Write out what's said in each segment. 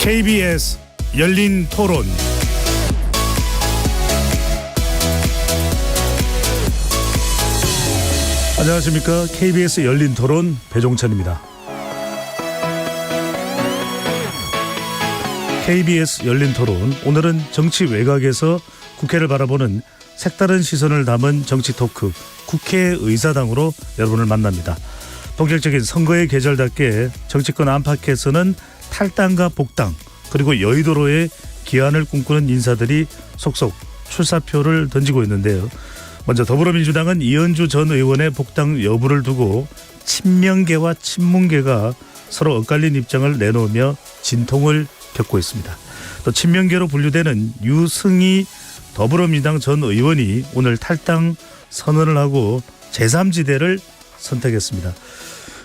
KBS 열린 토론. 안녕하십니까. KBS 열린 토론 배종찬입니다. KBS 열린 토론, 오늘은 정치 외곽에서 국회를 바라보는 색다른 시선을 담은 정치 토크, 국회의사당으로 여러분을 만납니다. 본격적인 선거의 계절답게 정치권 안팎에서는 탈당과 복당, 그리고 여의도로의 기한을 꿈꾸는 인사들이 속속 출사표를 던지고 있는데요. 먼저 더불어민주당은 이현주 전 의원의 복당 여부를 두고 친명계와 친문계가 서로 엇갈린 입장을 내놓으며 진통을 겪고 있습니다. 또 친명계로 분류되는 유승희 더불어민주당 전 의원이 오늘 탈당 선언을 하고 제3지대를 선택했습니다.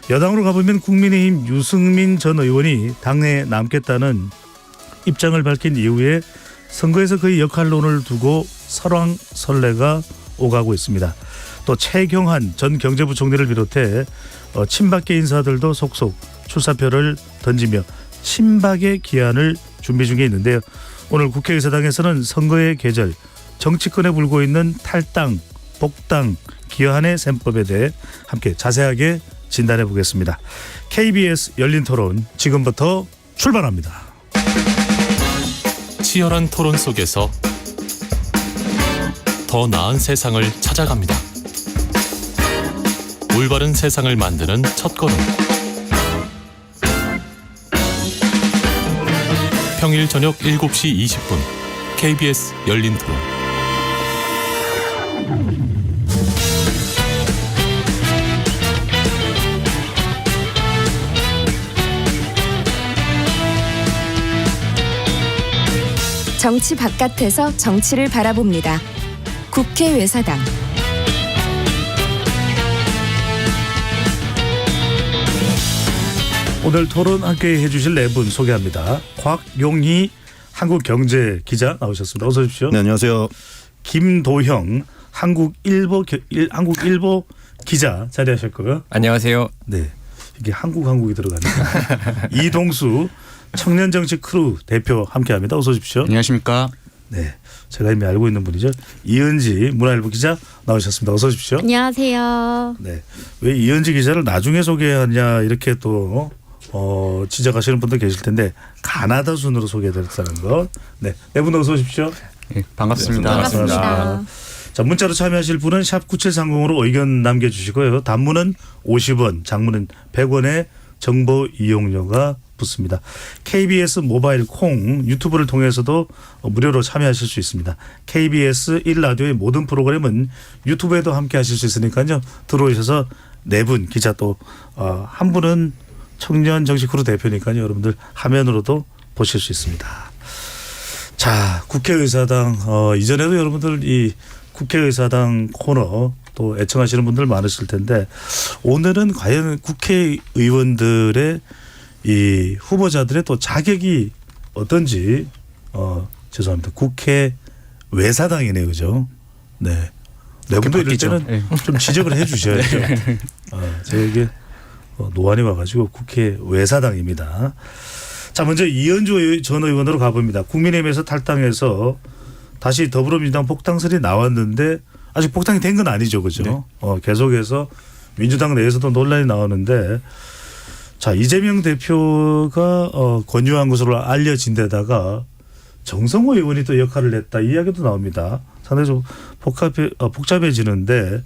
여당으로 가보면 국민의힘 유승민 전 의원이 당내에 남겠다는 입장을 밝힌 이후에 선거에서 그의 역할론을 두고 설왕설래가 오가고 있습니다. 또 최경환 전 경제부총리를 비롯해 친박계 인사들도 속속 출사표를 던지며 친박의 기한을 준비 중에 있는데요. 오늘 국회의사당에서는 선거의 계절, 정치권에 불고 있는 탈당, 복당, 기한의 셈법에 대해 함께 자세하게 진단해 보겠습니다. KBS 열린 토론 지금부터 출발합니다. 치열한 토론 속에서 더 나은 세상을 찾아갑니다. 올바른 세상을 만드는 첫걸음. 평일 저녁 7시 20분 KBS 열린 토론. 정치 바깥에서 정치를 바라봅니다. 국회외사당. 오늘 토론 함께 해주실 네 분 소개합니다. 곽용희 한국경제 기자 나오셨습니다. 어서 오십시오. 네, 안녕하세요. 김도형 한국일보 기자 자리하셨고요. 안녕하세요. 네, 이게 한국이 들어가니까. 이동수 청년정치 크루 대표 함께합니다. 어서 오십시오. 안녕하십니까. 네, 제가 이미 알고 있는 분이죠. 이은지 문화일보 기자 나오셨습니다. 어서 오십시오. 안녕하세요. 네, 왜 이은지 기자를 나중에 소개하냐 이렇게 또 지적하시는 분들 계실 텐데 가나다 순으로 소개해드렸다는 거. 네, 네 분 어서 오십시오. 네, 반갑습니다. 반갑습니다. 자, 문자로 참여하실 분은 샵 9730으로 의견 남겨주시고요. 단문은 50원, 장문은 100원의 정보 이용료가 붙습니다. KBS 모바일 콩 유튜브를 통해서도 무료로 참여하실 수 있습니다. KBS 1라디오의 모든 프로그램은 유튜브에도 함께 하실 수 있으니까요. 들어오셔서 네 분 기자 또 한 분은 청년 정치 크루 대표니까요. 여러분들 화면으로도 보실 수 있습니다. 자, 국회의사당 이전에도 여러분들 이 국회의사당 코너 또 애청하시는 분들 많으실 텐데 오늘은 과연 국회의원들의 이 후보자들의 또 자격이 어떤지 죄송합니다. 국회 외사당이네요, 그죠? 네, 네 분도 이럴 때는 네. 좀 지적을 해주셔야죠. 저에게 노안이 와가지고 국회 외사당입니다. 자, 먼저 이현주 전 의원으로 가봅니다. 국민의힘에서 탈당해서 다시 더불어민주당 복당설이 나왔는데 아직 복당이 된 건 아니죠, 그죠? 네. 계속해서 민주당 내에서도 논란이 나오는데. 자, 이재명 대표가 권유한 것으로 알려진 데다가 정성호 의원이 또 역할을 했다 이 이야기도 나옵니다. 상당히 좀 복잡해지는데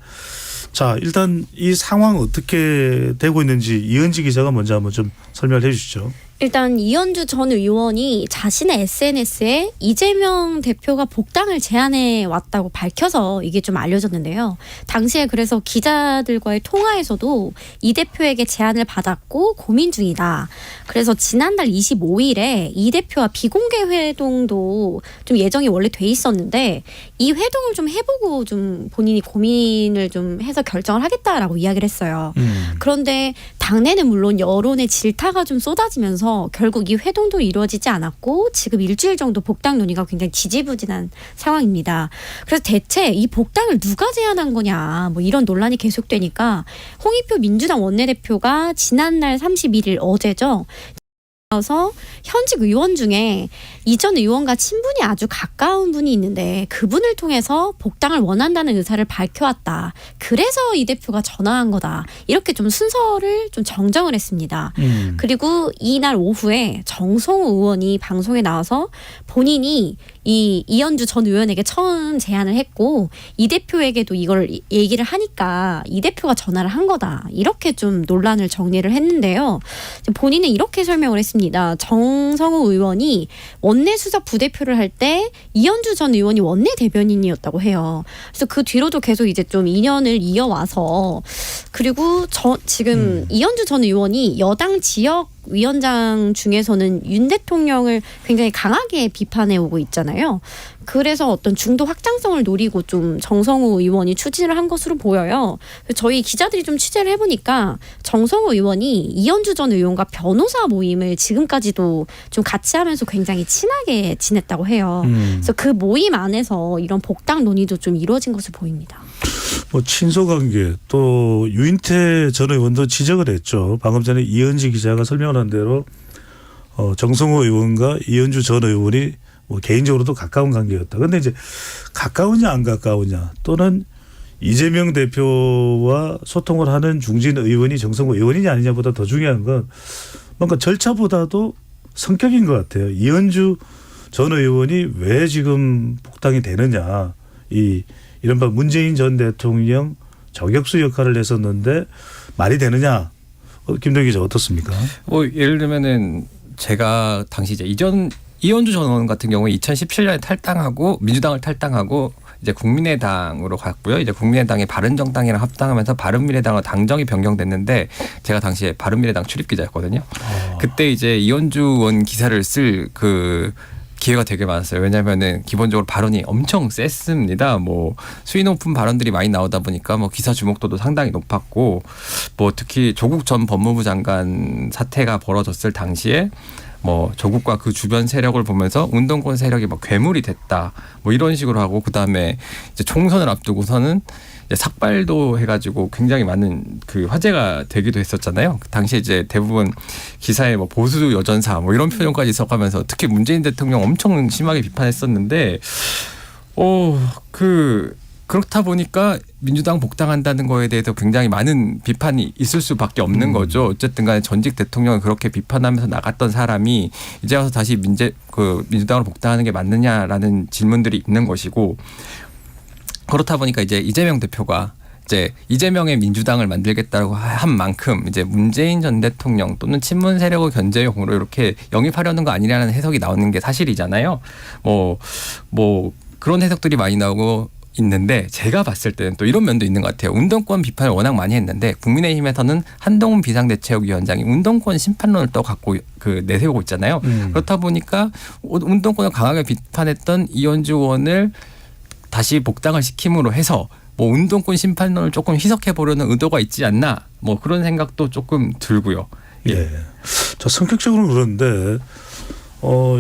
자, 일단 이 상황 어떻게 되고 있는지 이은지 기자가 먼저 한번 좀 설명해 주시죠. 일단 이현주 전 의원이 자신의 SNS에 이재명 대표가 복당을 제안해 왔다고 밝혀서 이게 좀 알려졌는데요. 당시에 그래서 기자들과의 통화에서도 이 대표에게 제안을 받았고 고민 중이다. 그래서 지난달 25일에 이 대표와 비공개 회동도 좀 예정이 원래 돼 있었는데 이 회동을 좀 해보고 좀 본인이 고민을 좀 해서 결정을 하겠다라고 이야기를 했어요. 그런데 당내는 물론 여론의 질타가 좀 쏟아지면서 결국 이 회동도 이루어지지 않았고 지금 일주일 정도 복당 논의가 굉장히 지지부진한 상황입니다. 그래서 대체 이 복당을 누가 제안한 거냐 뭐 이런 논란이 계속되니까 홍익표 민주당 원내대표가 지난날 31일 어제죠. 그래서 현직 의원 중에 이전 의원과 친분이 아주 가까운 분이 있는데 그분을 통해서 복당을 원한다는 의사를 밝혀왔다. 그래서 이 대표가 전화한 거다. 이렇게 좀 순서를 좀 정정을 했습니다. 그리고 이날 오후에 정성호 의원이 방송에 나와서 본인이 이 이현주 전 의원에게 처음 제안을 했고 이 대표에게도 이걸 얘기를 하니까 이 대표가 전화를 한 거다. 이렇게 좀 논란을 정리를 했는데요. 본인은 이렇게 설명을 했습니다. 정성호 의원이 원내 수석 부대표를 할 때 이현주 전 의원이 원내 대변인이었다고 해요. 그래서 그 뒤로도 계속 이제 좀 인연을 이어와서 그리고 지금 이현주 전 의원이 여당 지역 위원장 중에서는 윤 대통령을 굉장히 강하게 비판해 오고 있잖아요. 그래서 어떤 중도 확장성을 노리고 좀 정성호 의원이 추진을 한 것으로 보여요. 저희 기자들이 좀 취재를 해보니까 정성호 의원이 이현주 전 의원과 변호사 모임을 지금까지도 좀 같이 하면서 굉장히 친하게 지냈다고 해요. 그래서 그 모임 안에서 이런 복당 논의도 좀 이루어진 것으로 보입니다. 뭐 친소관계 또 유인태 전 의원도 지적을 했죠. 방금 전에 이은지 기자가 설명을 한 대로 정성호 의원과 이현주 전 의원이 뭐 개인적으로도 가까운 관계였다. 그런데 이제 가까우냐 안 가까우냐 또는 이재명 대표와 소통을 하는 중진 의원이 정성호 의원이냐 아니냐보다 더 중요한 건 뭔가 절차보다도 성격인 것 같아요. 이현주 전 의원이 왜 지금 복당이 되느냐. 이른바 문재인 전 대통령 저격수 역할을 했었는데 말이 되느냐. 김동기 기자 어떻습니까? 뭐 예를 들면은 제가 당시 이제 이현주 전 의원 같은 경우에 2017년에 탈당하고 민주당을 탈당하고 이제 국민의당으로 갔고요. 이제 국민의당이 바른정당이랑 합당하면서 바른미래당으로 당정이 변경됐는데 제가 당시에 바른미래당 출입 기자였거든요. 그때 이제 이현주 의원 기사를 쓸 그 기회가 되게 많았어요. 왜냐하면은 기본적으로 발언이 엄청 셌습니다. 뭐 수위 높은 발언들이 많이 나오다 보니까 뭐 기사 주목도도 상당히 높았고 뭐 특히 조국 전 법무부 장관 사태가 벌어졌을 당시에 뭐 조국과 그 주변 세력을 보면서 운동권 세력이 뭐 괴물이 됐다 뭐 이런 식으로 하고 그 다음에 이제 총선을 앞두고서는 이제 삭발도 해가지고 굉장히 많은 그 화제가 되기도 했었잖아요. 그 당시에 이제 대부분 기사에 뭐 보수 여전사 뭐 이런 표현까지 써가면서 특히 문재인 대통령 엄청 심하게 비판했었는데 그렇다 보니까 민주당 복당한다는 거에 대해서 굉장히 많은 비판이 있을 수밖에 없는 거죠. 어쨌든 간에 전직 대통령을 그렇게 비판하면서 나갔던 사람이 이제 와서 다시 민주당으로 복당하는 게 맞느냐라는 질문들이 있는 것이고 그렇다 보니까 이제 이재명 대표가 이제 이재명의 민주당을 만들겠다고 한 만큼 이제 문재인 전 대통령 또는 친문 세력의 견제용으로 이렇게 영입하려는 거 아니냐는 해석이 나오는 게 사실이잖아요. 뭐 그런 해석들이 많이 나오고 있는데 제가 봤을 때는 또 이런 면도 있는 것 같아요. 운동권 비판을 워낙 많이 했는데 국민의힘에서는 한동훈 비상대책위원장이 운동권 심판론을 또 갖고 내세우고 있잖아요. 그렇다 보니까 운동권을 강하게 비판했던 이현주 의원을 다시 복당을 시킴으로 해서 뭐 운동권 심판론을 조금 희석해 보려는 의도가 있지 않나 뭐 그런 생각도 조금 들고요. 예. 저 성격적으로는 그런데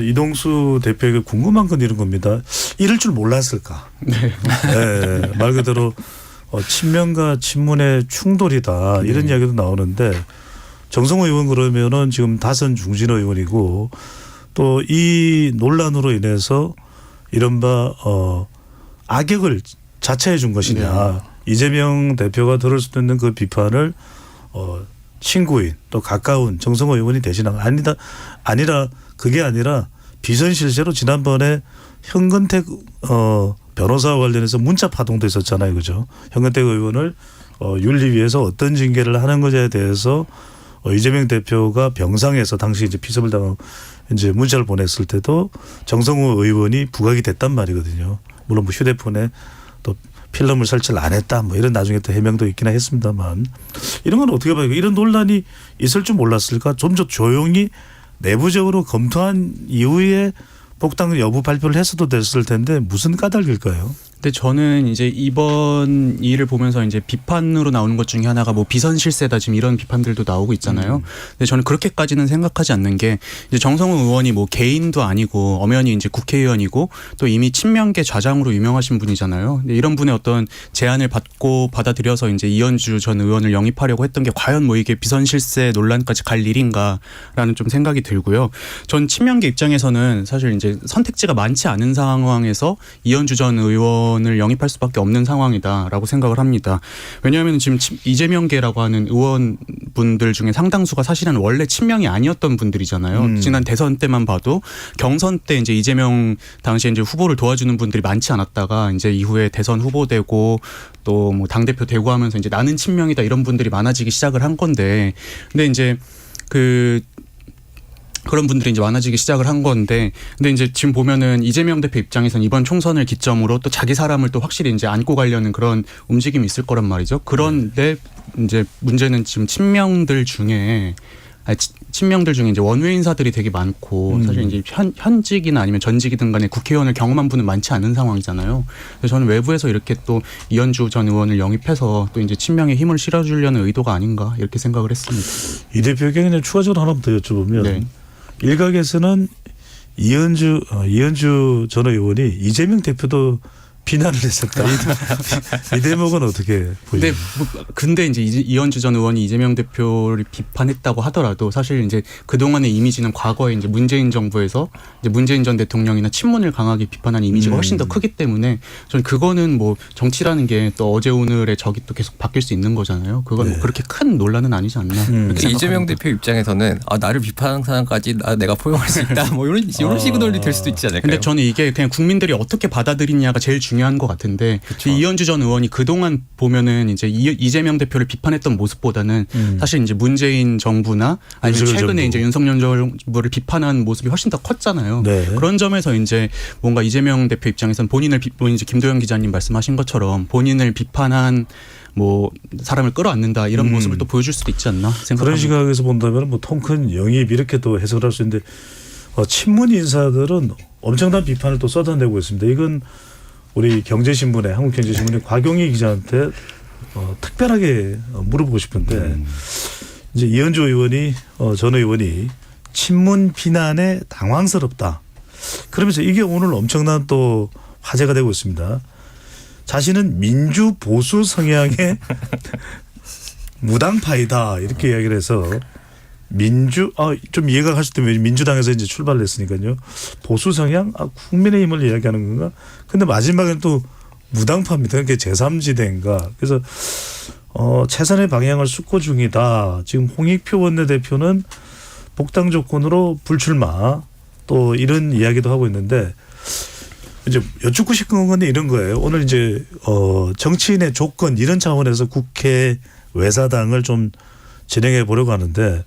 이동수 대표에게 궁금한 건 이런 겁니다. 이럴 줄 몰랐을까? 네. 네. 말 그대로 친명과 친문의 충돌이다 이런 이야기도 나오는데 정성호 의원 그러면은 지금 다선 중진 의원이고 또 이 논란으로 인해서 이른바 악역을 자처해 준 것이냐. 이재명 대표가 들을 수 있는 그 비판을 친구인 또 가까운 정성호 의원이 대신한 아니라 그게 아니라 비선실세로 지난번에 현근택 변호사와 관련해서 문자 파동도 있었잖아요. 그죠? 현근택 의원을 윤리위에서 어떤 징계를 하는 것에 대해서 이재명 대표가 병상에서 당시 이제 피습을 당하고 이제 문자를 보냈을 때도 정성호 의원이 부각이 됐단 말이거든요. 물론 뭐 휴대폰에 또 필름을 설치를 안 했다 뭐 이런 나중에 또 해명도 있긴 했습니다만 이런 건 어떻게 봐요? 이런 논란이 있을 줄 몰랐을까? 좀 더 조용히 내부적으로 검토한 이후에 복당 여부 발표를 했어도 됐을 텐데 무슨 까닭일까요? 근데 저는 이제 이번 일을 보면서 이제 비판으로 나오는 것 중에 하나가 뭐 비선 실세다 지금 이런 비판들도 나오고 있잖아요. 근데 저는 그렇게까지는 생각하지 않는 게 이제 정성훈 의원이 뭐 개인도 아니고 엄연히 이제 국회의원이고 또 이미 친명계 좌장으로 유명하신 분이잖아요. 근데 이런 분의 어떤 제안을 받고 받아들여서 이제 이현주 전 의원을 영입하려고 했던 게 과연 뭐 이게 비선 실세 논란까지 갈 일인가라는 좀 생각이 들고요. 전 친명계 입장에서는 사실 이제 선택지가 많지 않은 상황에서 이현주 전 의원을 영입할 수밖에 없는 상황이다라고 생각을 합니다. 왜냐하면 지금 이재명계라고 하는 의원분들 중에 상당수가 사실은 원래 친명이 아니었던 분들이잖아요. 지난 대선 때만 봐도 경선 때 이제 이재명 당시에 이제 후보를 도와주는 분들이 많지 않았다가 이제 이후에 대선 후보되고 또 뭐 당대표 되고 하면서 이제 나는 친명이다 이런 분들이 많아지기 시작을 한 건데 근데 이제 그런 분들이 이제 많아지기 시작을 한 건데, 근데 이제 지금 보면은 이재명 대표 입장에서는 이번 총선을 기점으로 또 자기 사람을 또 확실히 이제 안고 가려는 그런 움직임이 있을 거란 말이죠. 그런데 이제 문제는 지금 친명들 중에 이제 원외 인사들이 되게 많고 사실 이제 현직이나 아니면 전직이든 간에 국회의원을 경험한 분은 많지 않은 상황이잖아요. 그래서 저는 외부에서 이렇게 또 이현주 전 의원을 영입해서 또 이제 친명에 힘을 실어주려는 의도가 아닌가 이렇게 생각을 했습니다. 이 대표에게 그냥 추가적으로 하나 더 여쭤보면 네. 일각에서는 이현주 전 의원이 이재명 대표도 비난을 했었다. 이 대목은 어떻게 보시나요? 근데 이제 이현주 전 의원이 이재명 대표를 비판했다고 하더라도 사실 이제 그동안의 이미지는 과거에 이제 문재인 정부에서 이제 문재인 전 대통령이나 친문을 강하게 비판한 이미지가 훨씬 더 크기 때문에 저는 그거는 뭐 정치라는 게 또 어제 오늘의 적이 또 계속 바뀔 수 있는 거잖아요. 그건 뭐 그렇게 큰 논란은 아니지 않나. 이렇게 이재명 생각합니다. 대표 입장에서는 나를 비판하는 사람까지 내가 포용할 수 있다. 뭐 이런 식으로 논리 될 수도 있지 않을까요? 근데 저는 이게 그냥 국민들이 어떻게 받아들이냐가 제일 중요한 것 같은데 이현주 전 의원이 그동안 보면은 이제 이재명 대표를 비판했던 모습보다는 사실 이제 문재인 정부나 아니면 최근에 정부. 이제 윤석열 정부를 비판한 모습이 훨씬 더 컸잖아요. 네. 그런 점에서 이제 뭔가 이재명 대표 입장에서는 본인을 이제 김도영 기자님 말씀하신 것처럼 본인을 비판한 뭐 사람을 끌어안는다 이런 모습을 또 보여줄 수도 있지 않나 생각합니다. 그런 시각에서 본다면 뭐 통큰 영입 이렇게 또 해석을 할 수 있는데 친문 인사들은 엄청난 비판을 또 쏟아내고 있습니다. 이건 우리 경제신문의 한국경제신문의 곽용희 기자한테 특별하게 물어보고 싶은데 이제 이현주 의원이 전 의원이 친문 비난에 당황스럽다. 그러면서 이게 오늘 엄청난 또 화제가 되고 있습니다. 자신은 민주 보수 성향의 무당파이다 이렇게 이야기를 해서 좀 이해가 가실 때 민주당에서 이제 출발을 했으니까요. 보수 성향? 국민의힘을 이야기하는 건가? 근데 마지막에는 또 무당파입니다. 그게 제3지대인가. 그래서 최선의 방향을 숙고 중이다. 지금 홍익표 원내대표는 복당 조건으로 불출마 또 이런 이야기도 하고 있는데 이제 여쭙고 싶은 건 이런 거예요. 오늘 이제 정치인의 조건 이런 차원에서 국회 외사당을 좀 진행해 보려고 하는데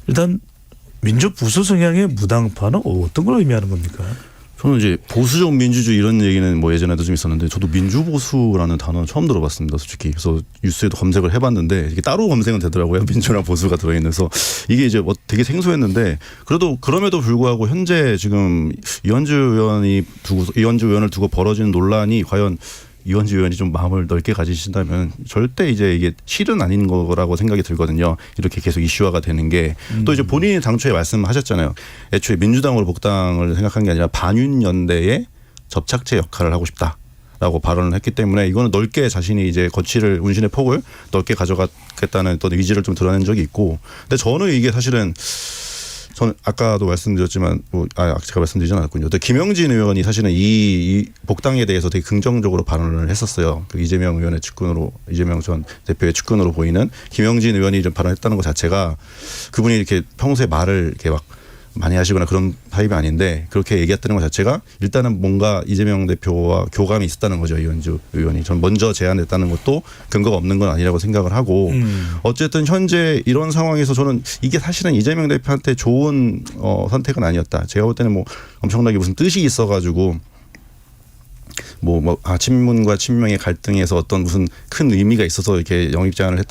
일단 민주 보수 성향의 무당파는 어떤 걸 의미하는 겁니까? 저는 이제 보수적 민주주의 이런 얘기는 뭐 예전에도 좀 있었는데 저도 민주보수라는 단어는 처음 들어봤습니다, 솔직히. 그래서 뉴스에도 검색을 해봤는데 이게 따로 검색은 되더라고요. 민주랑 보수가 들어있는서 이게 이제 뭐 되게 생소했는데 그럼에도 불구하고 현재 지금 이현주 의원을 두고 벌어지는 논란이 과연 이현주 의원이 좀 마음을 넓게 가지신다면 절대 이제 이게 실은 아닌 거라고 생각이 들거든요. 이렇게 계속 이슈화가 되는 게 또 이제 본인이 당초에 말씀하셨잖아요. 애초에 민주당으로 복당을 생각한 게 아니라 반윤연대의 접착제 역할을 하고 싶다라고 발언을 했기 때문에 이거는 넓게 자신이 이제 운신의 폭을 넓게 가져가겠다는 또 의지를 좀 드러낸 적이 있고, 근데 저는 이게 사실은 저는 아까도 말씀드렸지만 제가 말씀드리진 않았군요. 또 김영진 의원이 사실은 이 복당에 대해서 되게 긍정적으로 발언을 했었어요. 그 이재명 전 대표의 측근으로 보이는 김영진 의원이 좀 발언했다는 것 자체가 그분이 이렇게 평소에 말을 이렇게 막 많이 하시거나 그런 타입이 아닌데 그렇게 얘기했다는 것 자체가 일단은 뭔가 이재명 대표와 교감이 있었다는 거죠. 이현주 의원이. 전 먼저 제안했다는 것도 근거가 없는 건 아니라고 생각을 하고 어쨌든 현재 이런 상황에서 저는 이게 사실은 이재명 대표한테 좋은 선택은 아니었다. 제가 볼 때는 뭐 엄청나게 무슨 뜻이 있어가지고 친문과 친명의 갈등에서 어떤 무슨 큰 의미가 있어서 이렇게 영입 제안을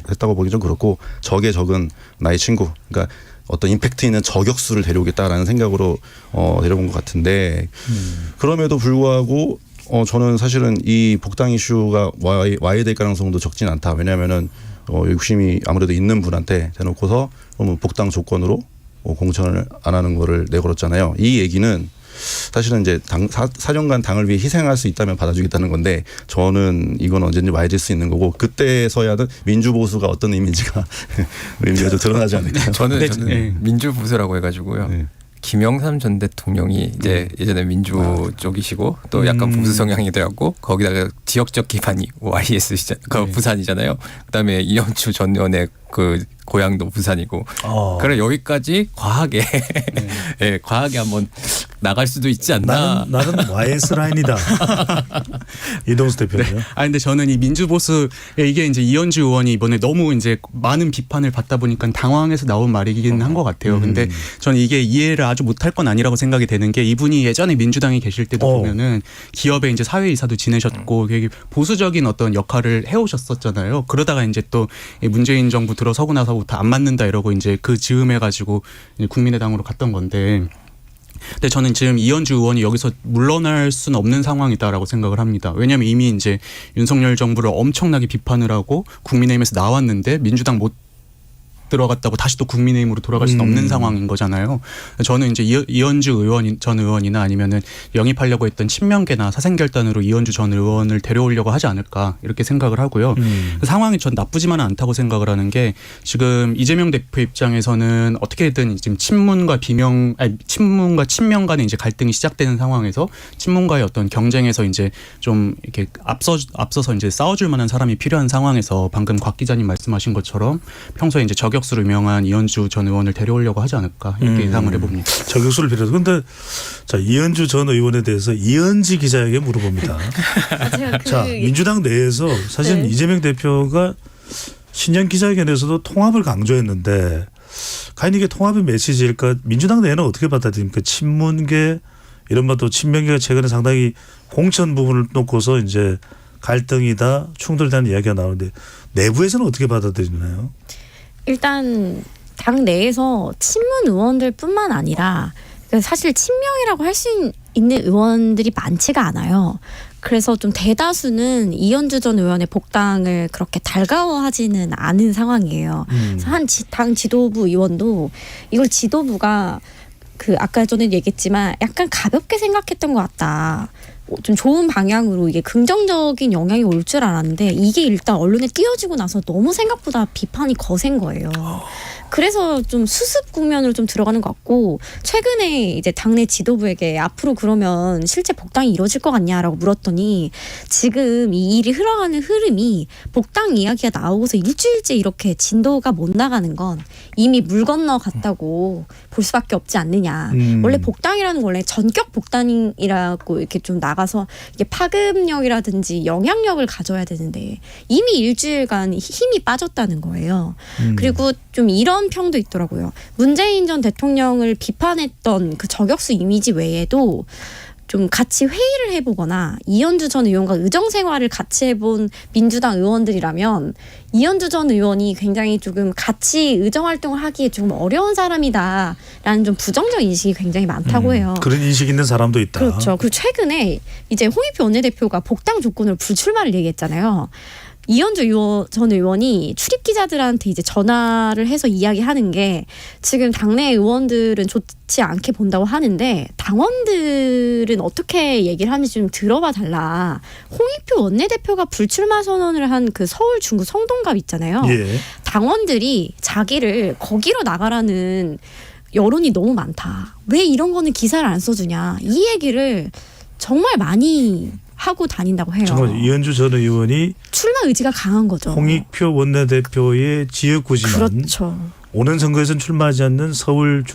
했다고 보기 좀 그렇고 적의 적은 나의 친구. 그러니까 어떤 임팩트 있는 저격수를 데려오겠다라는 생각으로 데려온 것 같은데 그럼에도 불구하고 저는 사실은 이 복당 이슈가 와야 될 가능성도 적진 않다. 왜냐하면은 욕심이 아무래도 있는 분한테 대놓고서 그러면 복당 조건으로 공천을 안 하는 거를 내걸었잖아요. 이 얘기는 사실은 이제 4년간 당을 위해 희생할 수 있다면 받아주겠다는 건데 저는 이건 언제든지 와해질 수 있는 거고 그때서야는 민주보수가 어떤 의미인지가 의미가 좀 드러나지 않을까. 저는 네. 민주보수라고 해가지고요. 네. 김영삼 전 대통령이 이제 예전에 민주 쪽이시고 또 약간 보수 성향이 돼갖고 거기다가 지역적 기반이 YS시잖아요. 그 부산이잖아요. 그다음에 이영주 전 의원의 그 고향도 부산이고. 그래 여기까지 과하게 예, 과하게 한번 나갈 수도 있지 않나. 나는 YS 라인이다. 이동수 대표요. 아 근데 저는 이 민주보수 이게 이제 이현주 의원이 이번에 너무 이제 많은 비판을 받다 보니까 당황해서 나온 말이긴 한 것 같아요. 근데 저는 이게 이해를 아주 못할 건 아니라고 생각이 되는 게 이분이 예전에 민주당에 계실 때도 보면은 기업의 이제 사회이사도 지내셨고 되게 보수적인 어떤 역할을 해오셨었잖아요. 그러다가 이제 또 문재인 정부 들어서고 나서부터 안 맞는다 이러고 이제 그 즈음해 가지고 국민의당으로 갔던 건데. 근데 저는 지금 이현주 의원이 여기서 물러날 수는 없는 상황이다라고 생각을 합니다. 왜냐하면 이미 이제 윤석열 정부를 엄청나게 비판을 하고 국민의힘에서 나왔는데 민주당 못 들어갔다고 다시 또 국민의힘으로 돌아갈 수는 없는 상황인 거잖아요. 저는 이제 이현주 의원 전 의원이나 아니면은 영입하려고 했던 친명계나 사생결단으로 이현주 전 의원을 데려오려고 하지 않을까 이렇게 생각을 하고요. 그 상황이 전 나쁘지만은 않다고 생각을 하는 게 지금 이재명 대표 입장에서는 어떻게든 지금 친문과 친명 간의 이제 갈등이 시작되는 상황에서 친문과의 어떤 경쟁에서 이제 좀 이렇게 앞서서 이제 싸워줄 만한 사람이 필요한 상황에서 방금 곽 기자님 말씀하신 것처럼 평소에 이제 저격수로 유명한 이현주 전 의원을 데려오려고 하지 않을까 이렇게 예상을 해봅니다. 저격수를 빌어서. 그런데 자 이현주 전 의원에 대해서 이현지 기자에게 물어봅니다. 자 민주당 내에서 사실 네. 이재명 대표가 신년 기자회견에서도 통합을 강조했는데 과연 이게 통합의 메시지일까? 민주당 내에는 어떻게 받아들입니까? 친문계 이른바 또 친명계가 최근에 상당히 공천 부분을 놓고서 이제 갈등이다 충돌이라는 이야기가 나오는데 내부에서는 어떻게 받아들이나요? 일단 당 내에서 친문 의원들뿐만 아니라 사실 친명이라고 할 수 있는 의원들이 많지가 않아요. 그래서 좀 대다수는 이현주 전 의원의 복당을 그렇게 달가워하지는 않은 상황이에요. 그래서 한 당 지도부 의원도 이걸 지도부가 그 아까 전에 얘기했지만 약간 가볍게 생각했던 것 같다. 좀 좋은 방향으로 이게 긍정적인 영향이 올 줄 알았는데 이게 일단 언론에 띄어지고 나서 너무 생각보다 비판이 거센 거예요. 그래서 좀 수습 국면으로 좀 들어가는 것 같고 최근에 이제 당내 지도부에게 앞으로 그러면 실제 복당이 이루어질 것 같냐라고 물었더니 지금 이 일이 흘러가는 흐름이 복당 이야기가 나오고서 일주일째 이렇게 진도가 못 나가는 건 이미 물 건너 갔다고 볼 수밖에 없지 않느냐. 원래 복당이라는 건 원래 전격 복당이라고 이렇게 좀 나가서 이게 파급력이라든지 영향력을 가져야 되는데 이미 일주일간 힘이 빠졌다는 거예요. 그리고 좀 이런 평도 있더라고요. 문재인 전 대통령을 비판했던 그 저격수 이미지 외에도 좀 같이 회의를 해보거나 이현주 전 의원과 의정 생활을 같이 해본 민주당 의원들이라면 이현주 전 의원이 굉장히 조금 같이 의정 활동을 하기에 좀 어려운 사람이다라는 좀 부정적 인식이 굉장히 많다고 해요. 그런 인식 있는 사람도 있다. 그렇죠. 그리고 최근에 이제 홍익표 원내대표가 복당 조건으로 불출마를 얘기했잖아요. 이현주 전 의원이 출입 기자들한테 이제 전화를 해서 이야기하는 게 지금 당내 의원들은 좋지 않게 본다고 하는데 당원들은 어떻게 얘기를 하는지 좀 들어봐 달라. 홍익표 원내대표가 불출마 선언을 한 그 서울 중구 성동갑 있잖아요. 예. 당원들이 자기를 거기로 나가라는 여론이 너무 많다. 왜 이런 거는 기사를 안 써주냐. 이 얘기를 정말 많이 하고 다닌다고 해요. 정말 이현주 전 의원이 출마 의지가 강한 거죠. 홍익표 원내대표의 지역구지만 그렇죠. 오는 선거에서는 출마하지 않는 서울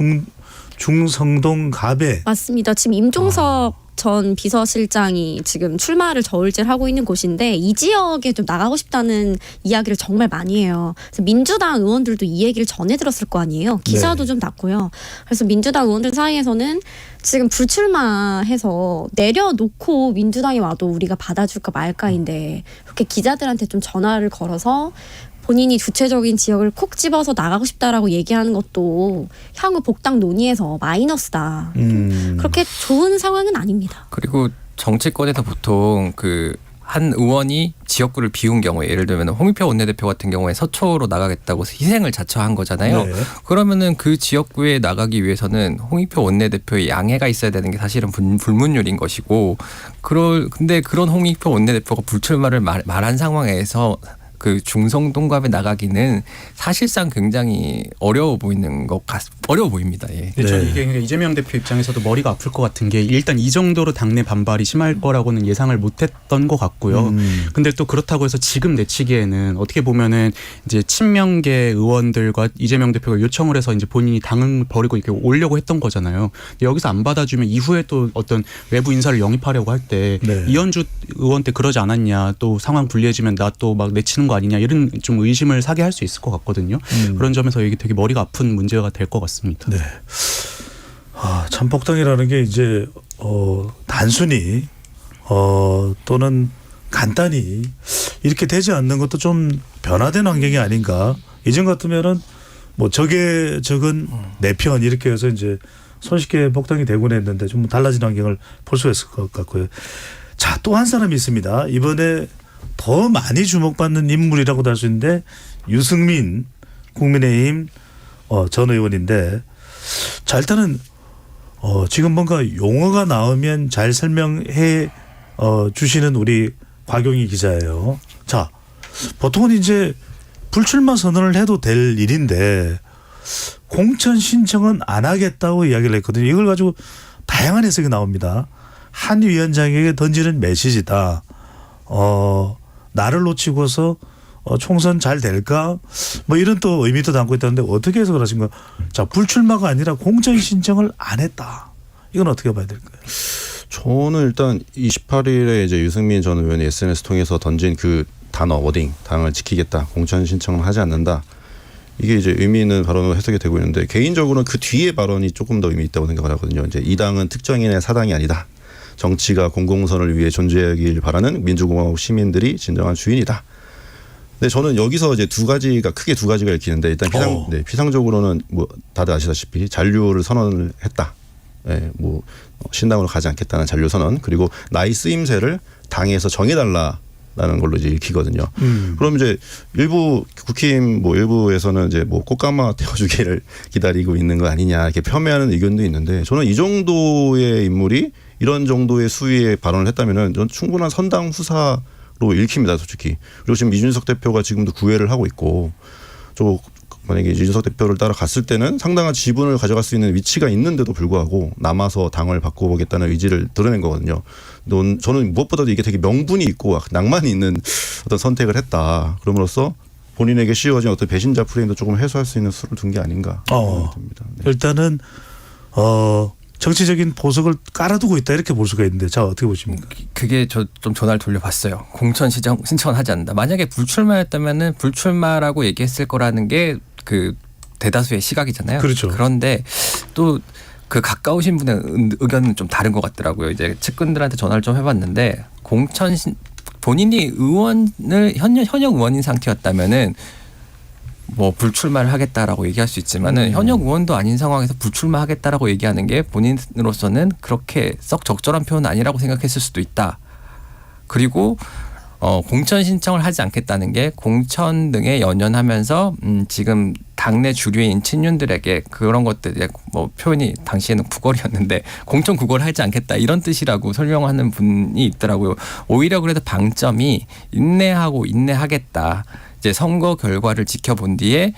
중성동 갑에 맞습니다. 지금 임종석 전 비서실장이 지금 출마를 저울질하고 있는 곳인데 이 지역에 좀 나가고 싶다는 이야기를 정말 많이 해요. 그래서 민주당 의원들도 이 얘기를 전해 들었을 거 아니에요. 기사도 좀 났고요. 그래서 민주당 의원들 사이에서는 지금 불출마해서 내려놓고 민주당이 와도 우리가 받아줄까 말까인데 그렇게 기자들한테 좀 전화를 걸어서 본인이 주체적인 지역을 콕 집어서 나가고 싶다라고 얘기하는 것도 향후 복당 논의에서 마이너스다. 그렇게 좋은 상황은 아닙니다. 그리고 정치권에서 보통 그 한 의원이 지역구를 비운 경우에 예를 들면 홍익표 원내대표 같은 경우에 서초로 나가겠다고 희생을 자처한 거잖아요. 네. 그러면은 그 지역구에 나가기 위해서는 홍익표 원내대표의 양해가 있어야 되는 게 사실은 불문율인 것이고 근데 그런 홍익표 원내대표가 불출마를 말한 상황에서 그 중성동갑에 나가기는 사실상 굉장히 어려워 보입니다. 예. 근데 저는 네. 이게 그러니까 이재명 대표 입장에서도 머리가 아플 것 같은 게 일단 이 정도로 당내 반발이 심할 거라고는 예상을 못했던 것 같고요. 근데 또 그렇다고 해서 지금 내치기에는 어떻게 보면은 이제 친명계 의원들과 이재명 대표가 요청을 해서 이제 본인이 당을 버리고 이렇게 오려고 했던 거잖아요. 근데 여기서 안 받아주면 이후에 또 어떤 외부 인사를 영입하려고 할 때 네. 이현주 의원 때 그러지 않았냐, 또 상황 불리해지면 나 또 막 내치는 거 아니냐 이런 좀 의심을 사게 할 수 있을 것 같거든요. 그런 점에서 이게 되게 머리가 아픈 문제가 될 것 같습니다. 네. 참복당이라는 게 이제 단순히 또는 간단히 이렇게 되지 않는 것도 좀 변화된 환경이 아닌가. 이전 같으면은 뭐 적의 적은 내 편 이렇게 해서 이제 손쉽게 복당이 되곤 했는데 좀 달라진 환경을 볼 수 있을 것 같고요. 자, 또 한 사람이 있습니다. 이번에 더 많이 주목받는 인물이라고도 할 수 있는데 유승민 국민의힘 전 의원인데, 자 일단은 지금 뭔가 용어가 나오면 잘 설명해 주시는 우리 곽용희 기자예요. 자, 보통은 이제 불출마 선언을 해도 될 일인데 공천 신청은 안 하겠다고 이야기를 했거든요. 이걸 가지고 다양한 해석이 나옵니다. 한 위원장에게 던지는 메시지다. 나를 놓치고서 총선 잘 될까? 뭐 이런 또 의미도 담고 있다는데 어떻게 해석을 하신가요? 자, 불출마가 아니라 공천 신청을 안 했다. 이건 어떻게 봐야 될까요? 저는 일단 28일에 이제 유승민 전 의원이 SNS 통해서 던진 그 단어 워딩, 당을 지키겠다, 공천 신청을 하지 않는다. 이게 이제 의미 있는 발언으로 해석이 되고 있는데, 개인적으로는 그 뒤에 발언이 조금 더 의미 있다고 생각을 하거든요. 이제 이 당은 특정인의 사당이 아니다. 정치가 공공선을 위해 존재하길 바라는 민주공화국 시민들이 진정한 주인이다. 근데 저는 여기서 이제 크게 두 가지가 읽히는데, 일단 피상적으로는 뭐 다들 아시다시피 잔류를 선언을 했다. 예, 뭐 신당으로 가지 않겠다는 잔류 선언, 그리고 나이 쓰임새를 당에서 정해달라라는 걸로 이제 읽히거든요. 그럼 이제 일부 국힘 뭐 일부에서는 이제 뭐 꽃가마 태워주기를 기다리고 있는 거 아니냐 이렇게 폄훼하는 의견도 있는데, 저는 이 정도의 인물이 이런 정도의 수위의 발언을 했다면은 전 충분한 선당 후사로 읽힙니다, 솔직히. 그리고 지금 이준석 대표가 지금도 구애를 하고 있고, 만약에 이준석 대표를 따라갔을 때는 상당한 지분을 가져갈 수 있는 위치가 있는데도 불구하고 남아서 당을 바꿔보겠다는 의지를 드러낸 거거든요. 저는 무엇보다도 이게 되게 명분이 있고 낭만이 있는 어떤 선택을 했다. 그럼으로써 본인에게 씌워진 어떤 배신자 프레임도 조금 해소할 수 있는 수를 둔 게 아닌가 생각이 듭니다. 네. 일단은 정치적인 보석을 깔아두고 있다 이렇게 볼 수가 있는데, 자 어떻게 보십니까? 그게 저 좀 전화를 돌려봤어요. 공천 신청은 하지 않는다. 만약에 불출마였다면은 불출마라고 얘기했을 거라는 게 그 대다수의 시각이잖아요. 그렇죠. 그런데 또 그 가까우신 분의 의견은 좀 다른 것 같더라고요. 이제 측근들한테 전화를 좀 해봤는데, 본인이 현역 의원인 상태였다면은 뭐 불출마를 하겠다라고 얘기할 수 있지만은 현역 의원도 아닌 상황에서 불출마하겠다라고 얘기하는 게 본인으로서는 그렇게 썩 적절한 표현은 아니라고 생각했을 수도 있다. 그리고 공천 신청을 하지 않겠다는 게 공천 등에 연연하면서 지금 당내 주류인 친윤들에게 그런 것들에 뭐 표현이 당시에는 구걸이었는데 공천 구걸을 하지 않겠다 이런 뜻이라고 설명하는 분이 있더라고요. 오히려 그래도 방점이 인내하겠다. 이제 선거 결과를 지켜본 뒤에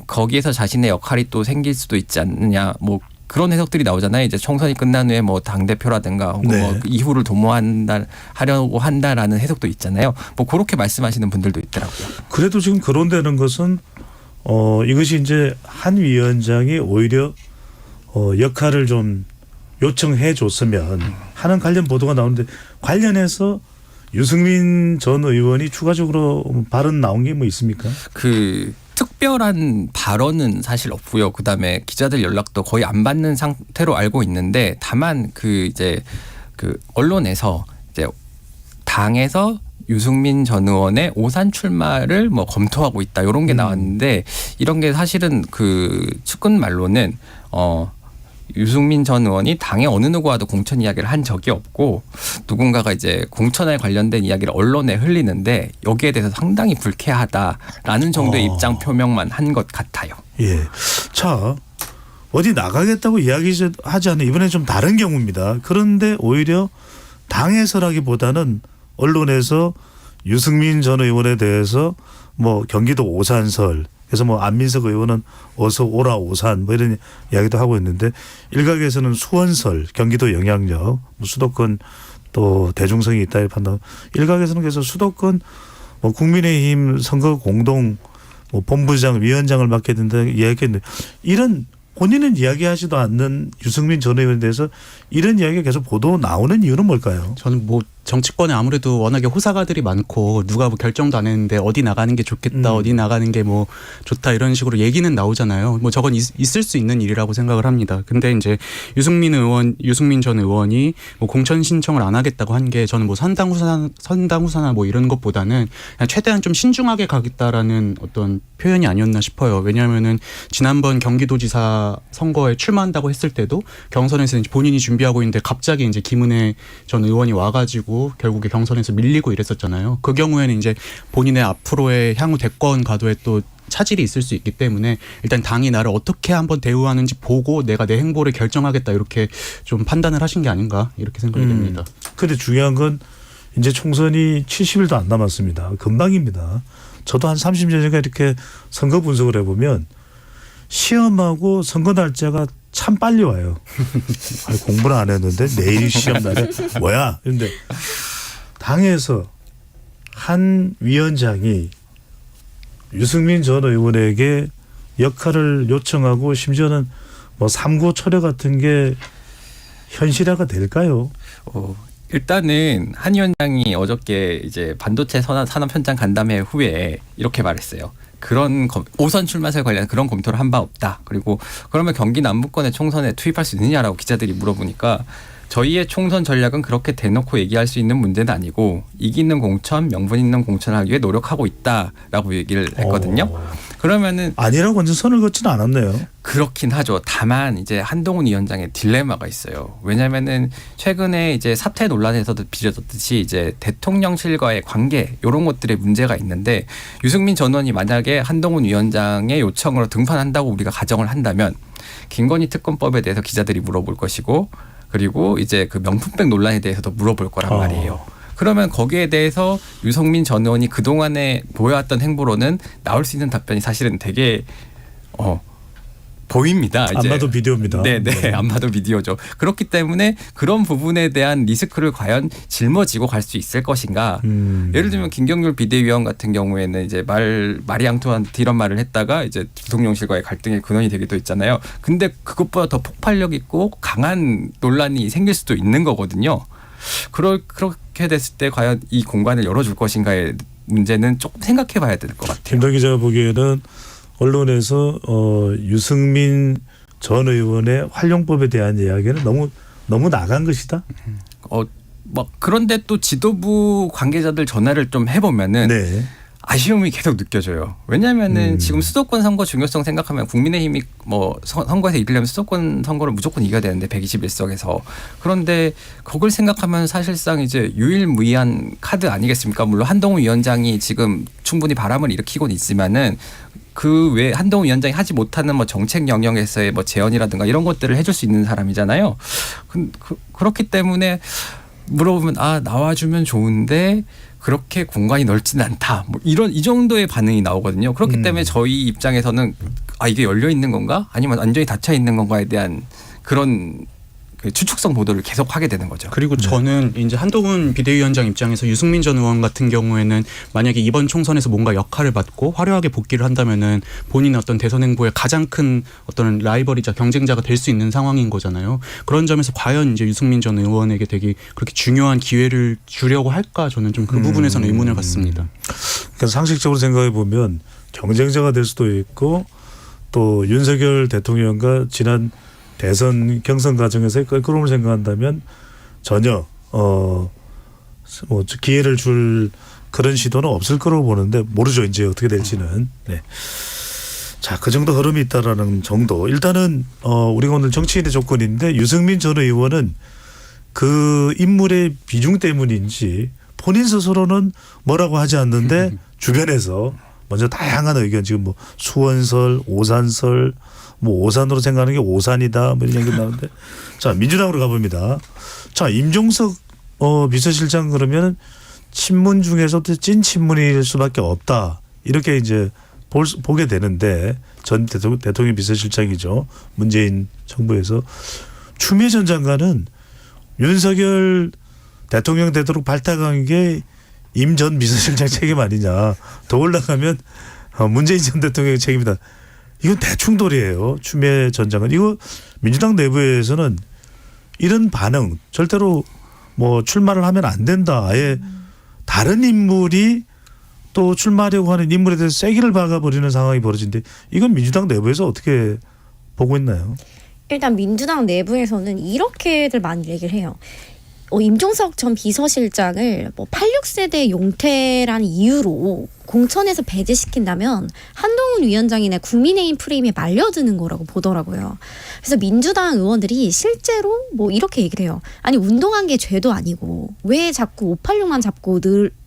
거기에서 자신의 역할이 또 생길 수도 있지 않느냐, 뭐 그런 해석들이 나오잖아요. 이제 총선이 끝난 후에 뭐 당 대표라든가 혹은 뭐 이후를 도모하려고 한다라는 해석도 있잖아요. 뭐 그렇게 말씀하시는 분들도 있더라고요. 그래도 지금 거론되는 것은 이것이 이제 한 위원장이 오히려 역할을 좀 요청해 줬으면 하는 관련 보도가 나오는데, 관련해서 유승민 전 의원이 추가적으로 발언 나온 게 뭐 있습니까? 그 특별한 발언은 사실 없고요. 그다음에 기자들 연락도 거의 안 받는 상태로 알고 있는데, 다만 그 언론에서 이제 당에서 유승민 전 의원의 오산 출마를 뭐 검토하고 있다 이런 게 나왔는데, 이런 게 사실은 그 측근 말로는 유승민 전 의원이 당의 어느 누구와도 공천 이야기를 한 적이 없고 누군가가 이제 공천에 관련된 이야기를 언론에 흘리는데 여기에 대해서 상당히 불쾌하다라는 정도의 입장 표명만 한 것 같아요. 예. 자, 어디 나가겠다고 이야기하지 않는 이번에 좀 다른 경우입니다. 그런데 오히려 당에서라기보다는 언론에서 유승민 전 의원에 대해서 뭐 경기도 오산설 그래서 뭐 안민석 의원은 어서 오라 오산 뭐 이런 이야기도 하고 있는데 일각에서는 수원설 경기도 영향력 뭐 수도권 또 대중성이 있다의 판단 일각에서는 그래서 수도권 뭐 국민의힘 선거 공동 뭐 본부장 위원장을 맡게 된다 이야기했는데 이런 본인은 이야기하지도 않는 유승민 전 의원에 대해서 이런 이야기가 계속 보도 나오는 이유는 뭘까요? 저는 뭐 정치권에 아무래도 워낙에 호사가들이 많고 누가 뭐 결정도 안 했는데 어디 나가는 게 좋겠다 어디 나가는 게 뭐 좋다 이런 식으로 얘기는 나오잖아요. 뭐 저건 있을 수 있는 일이라고 생각을 합니다. 근데 이제 유승민 전 의원이 뭐 공천 신청을 안 하겠다고 한 게 저는 뭐 선당후사나 뭐 이런 것보다는 그냥 최대한 좀 신중하게 가겠다라는 어떤 표현이 아니었나 싶어요. 왜냐하면은 지난번 경기도지사 선거에 출마한다고 했을 때도 경선에서 이제 본인이 준비하고 있는데 갑자기 이제 김은혜 전 의원이 와가지고 결국에 경선에서 밀리고 이랬었잖아요. 그 경우에는 이제 본인의 앞으로의 향후 대권 가도에 또 차질이 있을 수 있기 때문에 일단 당이 나를 어떻게 한번 대우하는지 보고 내가 내 행보를 결정하겠다 이렇게 좀 판단을 하신 게 아닌가 이렇게 생각이 됩니다. 그런데 중요한 건 이제 총선이 70일도 안 남았습니다. 금방입니다. 저도 한 30년 전에 이렇게 선거 분석을 해보면 시험하고 선거 날짜가 참 빨리 와요. 아니, 공부를 안 했는데 내일 시험 날에 뭐야? 그런데 당에서 한 위원장이 유승민 전 의원에게 역할을 요청하고 심지어는 뭐 삼고 초려 같은 게 현실화가 될까요? 일단은 한 위원장이 어저께 이제 반도체 산업 현장 간담회 후에 이렇게 말했어요. 그런 오선 출마설 관련 그런 검토를 한 바 없다. 그리고 그러면 경기 남부권의 총선에 투입할 수 있느냐라고 기자들이 물어보니까 저희의 총선 전략은 그렇게 대놓고 얘기할 수 있는 문제는 아니고 이기는 공천, 명분 있는 공천을 하기 위해 노력하고 있다라고 얘기를 했거든요. 그러면은 아니라고 완전 선을 긋지는 않았네요. 그렇긴 하죠. 다만 이제 한동훈 위원장의 딜레마가 있어요. 왜냐하면은 최근에 이제 사퇴 논란에서도 빚어졌듯이 이제 대통령실과의 관계 이런 것들에 문제가 있는데 유승민 전 의원이 만약에 한동훈 위원장의 요청으로 등판한다고 우리가 가정을 한다면 김건희 특검법에 대해서 기자들이 물어볼 것이고 그리고 이제 그 명품백 논란에 대해서도 물어볼 거란 말이에요. 그러면 거기에 대해서 유승민 전 의원이 그동안에 보여왔던 행보로는 나올 수 있는 답변이 사실은 되게 보입니다. 안 봐도 비디오입니다. 네, 안 봐도 비디오죠. 그렇기 때문에 그런 부분에 대한 리스크를 과연 짊어지고 갈 수 있을 것인가. 예를 들면 김경률 비대위원 같은 경우에는 이제 마리앙투안 이런 말을 했다가 이제 대통령실과의 갈등의 근원이 되기도 했잖아요. 근데 그것보다 더 폭발력 있고 강한 논란이 생길 수도 있는 거거든요. 그렇게 됐을 때 과연 이 공간을 열어줄 것인가의 문제는 조금 생각해 봐야 될 것 같아요. 김덕기 기자가 보기에는 언론에서 유승민 전 의원의 활용법에 대한 이야기는 너무 나간 것이다. 뭐 그런데 또 지도부 관계자들 전화를 좀 해보면은 네. 아쉬움이 계속 느껴져요. 왜냐하면은 지금 수도권 선거 중요성 생각하면 국민의힘이 뭐 선거에서 이기려면 수도권 선거를 무조건 이겨야 되는데 121석에서 그런데 그걸 생각하면 사실상 이제 유일무이한 카드 아니겠습니까? 물론 한동훈 위원장이 지금 충분히 바람을 일으키고는 있지만은 그 외에 한동훈 위원장이 하지 못하는 뭐 정책 영역에서의 뭐 제언이라든가 이런 것들을 해줄 수 있는 사람이잖아요. 그렇기 때문에 물어보면 나와주면 좋은데 그렇게 공간이 넓지는 않다. 뭐 이 정도의 반응이 나오거든요. 그렇기 때문에 저희 입장에서는 이게 열려 있는 건가? 아니면 완전히 닫혀 있는 건가에 대한 그런 추측성 보도를 계속 하게 되는 거죠. 그리고 저는 이제 한동훈 비대위원장 입장에서 유승민 전 의원 같은 경우에는 만약에 이번 총선에서 뭔가 역할을 맡고 화려하게 복귀를 한다면은 본인의 어떤 대선 행보에 가장 큰 어떤 라이벌이자 경쟁자가 될 수 있는 상황인 거잖아요. 그런 점에서 과연 이제 유승민 전 의원에게 되게 그렇게 중요한 기회를 주려고 할까 저는 좀 그 부분에서는 의문을 갖습니다. 그러니까 상식적으로 생각해 보면 경쟁자가 될 수도 있고 또 윤석열 대통령과 지난 대선 경선 과정에서의 껄끄러움을 생각한다면 전혀 뭐 기회를 줄 그런 시도는 없을 거라고 보는데 모르죠 이제 어떻게 될지는. 네. 자, 그 정도 흐름이 있다라는 정도. 일단은 우리가 오늘 정치인의 조건인데 유승민 전 의원은 그 인물의 비중 때문인지 본인 스스로는 뭐라고 하지 않는데 주변에서 먼저 다양한 의견 지금 뭐 수원설, 오산설, 뭐 오산으로 생각하는 게 오산이다 뭐 이런 얘기 나오는데 자 민주당으로 가봅니다. 자 임종석 비서실장 그러면 친문 중에서도 찐 친문일 수밖에 없다 이렇게 이제 보게 되는데 전 대통령 비서실장이죠. 문재인 정부에서 추미애 전 장관은 윤석열 대통령 되도록 발탁한 게 임 전 비서실장 책임 아니냐. 더 올라가면 문재인 전 대통령의 책임이다. 이건 대충돌이에요. 추미애 전 장관. 이거 민주당 내부에서는 이런 반응 절대로 뭐 출마를 하면 안 된다. 아예 다른 인물이 또 출마하려고 하는 인물에 대해서 세기를 박아버리는 상황이 벌어진데 이건 민주당 내부에서 어떻게 보고 있나요? 일단 민주당 내부에서는 이렇게들 많이 얘기를 해요. 임종석 전 비서실장을 뭐 86세대 용태라는 이유로 공천에서 배제시킨다면 한동훈 위원장이나 국민의힘 프레임에 말려드는 거라고 보더라고요. 그래서 민주당 의원들이 실제로 뭐 이렇게 얘기를 해요. 아니 운동한 게 죄도 아니고 왜 자꾸 586만 잡고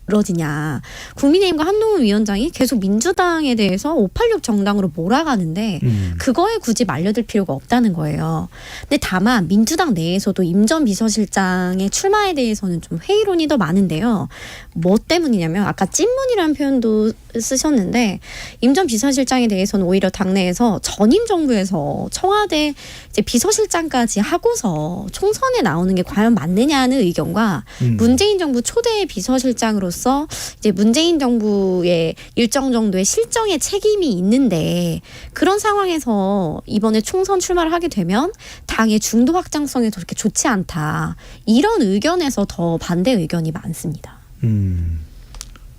늘어지냐. 국민의힘과 한동훈 위원장이 계속 민주당에 대해서 586 정당으로 몰아가는데 그거에 굳이 말려들 필요가 없다는 거예요. 근데 다만 민주당 내에서도 임 전 비서실장의 출마에 대해서는 좀 회의론이 더 많은데요. 뭐 때문이냐면 아까 찐문이라는 표현도 쓰셨는데 임 전 비서실장에 대해서는 오히려 당내에서 전임 정부에서 청와대 이제 비서실장까지 하고서 총선에 나오는 게 과연 맞느냐는 의견과 문재인 정부 초대 비서실장으로서 이제 문재인 정부의 일정 정도의 실정의 책임이 있는데 그런 상황에서 이번에 총선 출마를 하게 되면 당의 중도 확장성에 그렇게 좋지 않다. 이런 의견에서 더 반대 의견이 많습니다.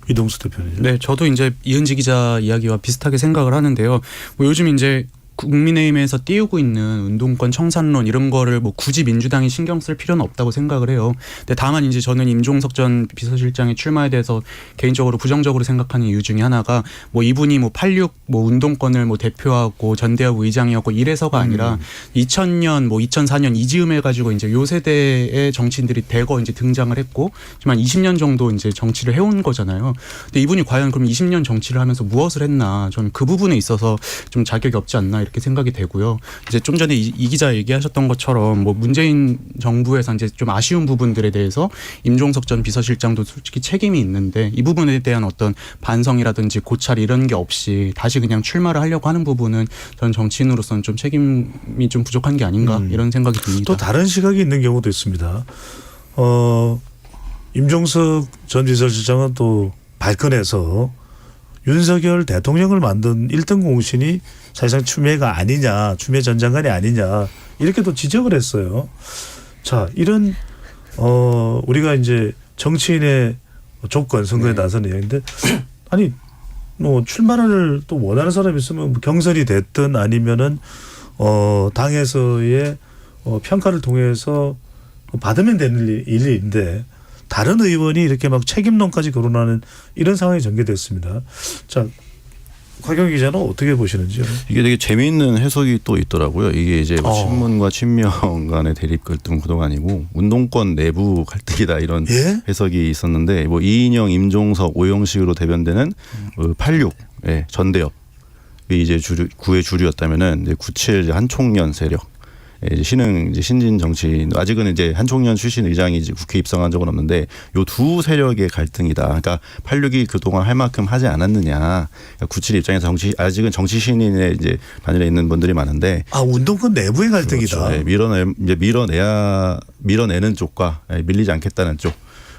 이동수 대표님. 네, 저도 이제 이은지 기자 이야기와 비슷하게 생각을 하는데요. 뭐 요즘 이제 국민의힘에서 띄우고 있는 운동권 청산론 이런 거를 뭐 굳이 민주당이 신경 쓸 필요는 없다고 생각을 해요. 근데 다만 이제 저는 임종석 전 비서실장의 출마에 대해서 개인적으로 부정적으로 생각하는 이유 중에 하나가 뭐 이분이 뭐 86 뭐 운동권을 뭐 대표하고 전대협 의장이었고 이래서가 아니라 2000년 뭐 2004년 이즈음 해가지고 이제 요 세대의 정치인들이 대거 이제 등장을 했고 지금 한 20년 정도 이제 정치를 해온 거잖아요. 근데 이분이 과연 그럼 20년 정치를 하면서 무엇을 했나? 저는 그 부분에 있어서 좀 자격이 없지 않나. 이렇게 생각이 되고요. 이제 좀 전에 이 기자 얘기하셨던 것처럼 뭐 문재인 정부에서 이제 좀 아쉬운 부분들에 대해서 임종석 전 비서실장도 솔직히 책임이 있는데 이 부분에 대한 어떤 반성이라든지 고찰 이런 게 없이 다시 그냥 출마를 하려고 하는 부분은 전 정치인으로서는 좀 책임이 좀 부족한 게 아닌가 이런 생각이 듭니다. 또 다른 시각이 있는 경우도 있습니다. 임종석 전 비서실장은 또 발끈해서 윤석열 대통령을 만든 1등 공신이 사실상 추미애가 아니냐, 추미애 전 장관이 아니냐 이렇게 또 지적을 했어요. 자, 이런 우리가 이제 정치인의 조건 선거에 나서는 얘기인데 아니 뭐 출마를 또 원하는 사람이 있으면 뭐 경선이 됐든 아니면은 당에서의 평가를 통해서 받으면 되는 일인데. 다른 의원이 이렇게 막 책임론까지 거론하는 이런 상황이 전개됐습니다. 자, 곽영 기자는 어떻게 보시는지요? 이게 되게 재미있는 해석이 또 있더라고요. 이게 이제 뭐 친문과 친명 간의 대립 갈등 구도가 아니고 운동권 내부 갈등이다 이런 해석이 있었는데 뭐 이인영, 임종석, 오영식으로 대변되는 86 전대협 이제 구의 주류였다면은 이제 97 한총련 세력. 이제 신흥 이제 신진 정치인 아직은 이제 한총련 출신 의장이 이제 국회 입성한 적은 없는데 요 두 세력의 갈등이다. 그러니까 86이 그동안 할 만큼 하지 않았느냐. 그러니까 97 입장에서 아직은 정치 신인의 이제 반열에 있는 분들이 많은데 운동권 내부의 갈등이다. 그렇죠. 밀어내는 쪽과 밀리지 않겠다는 쪽.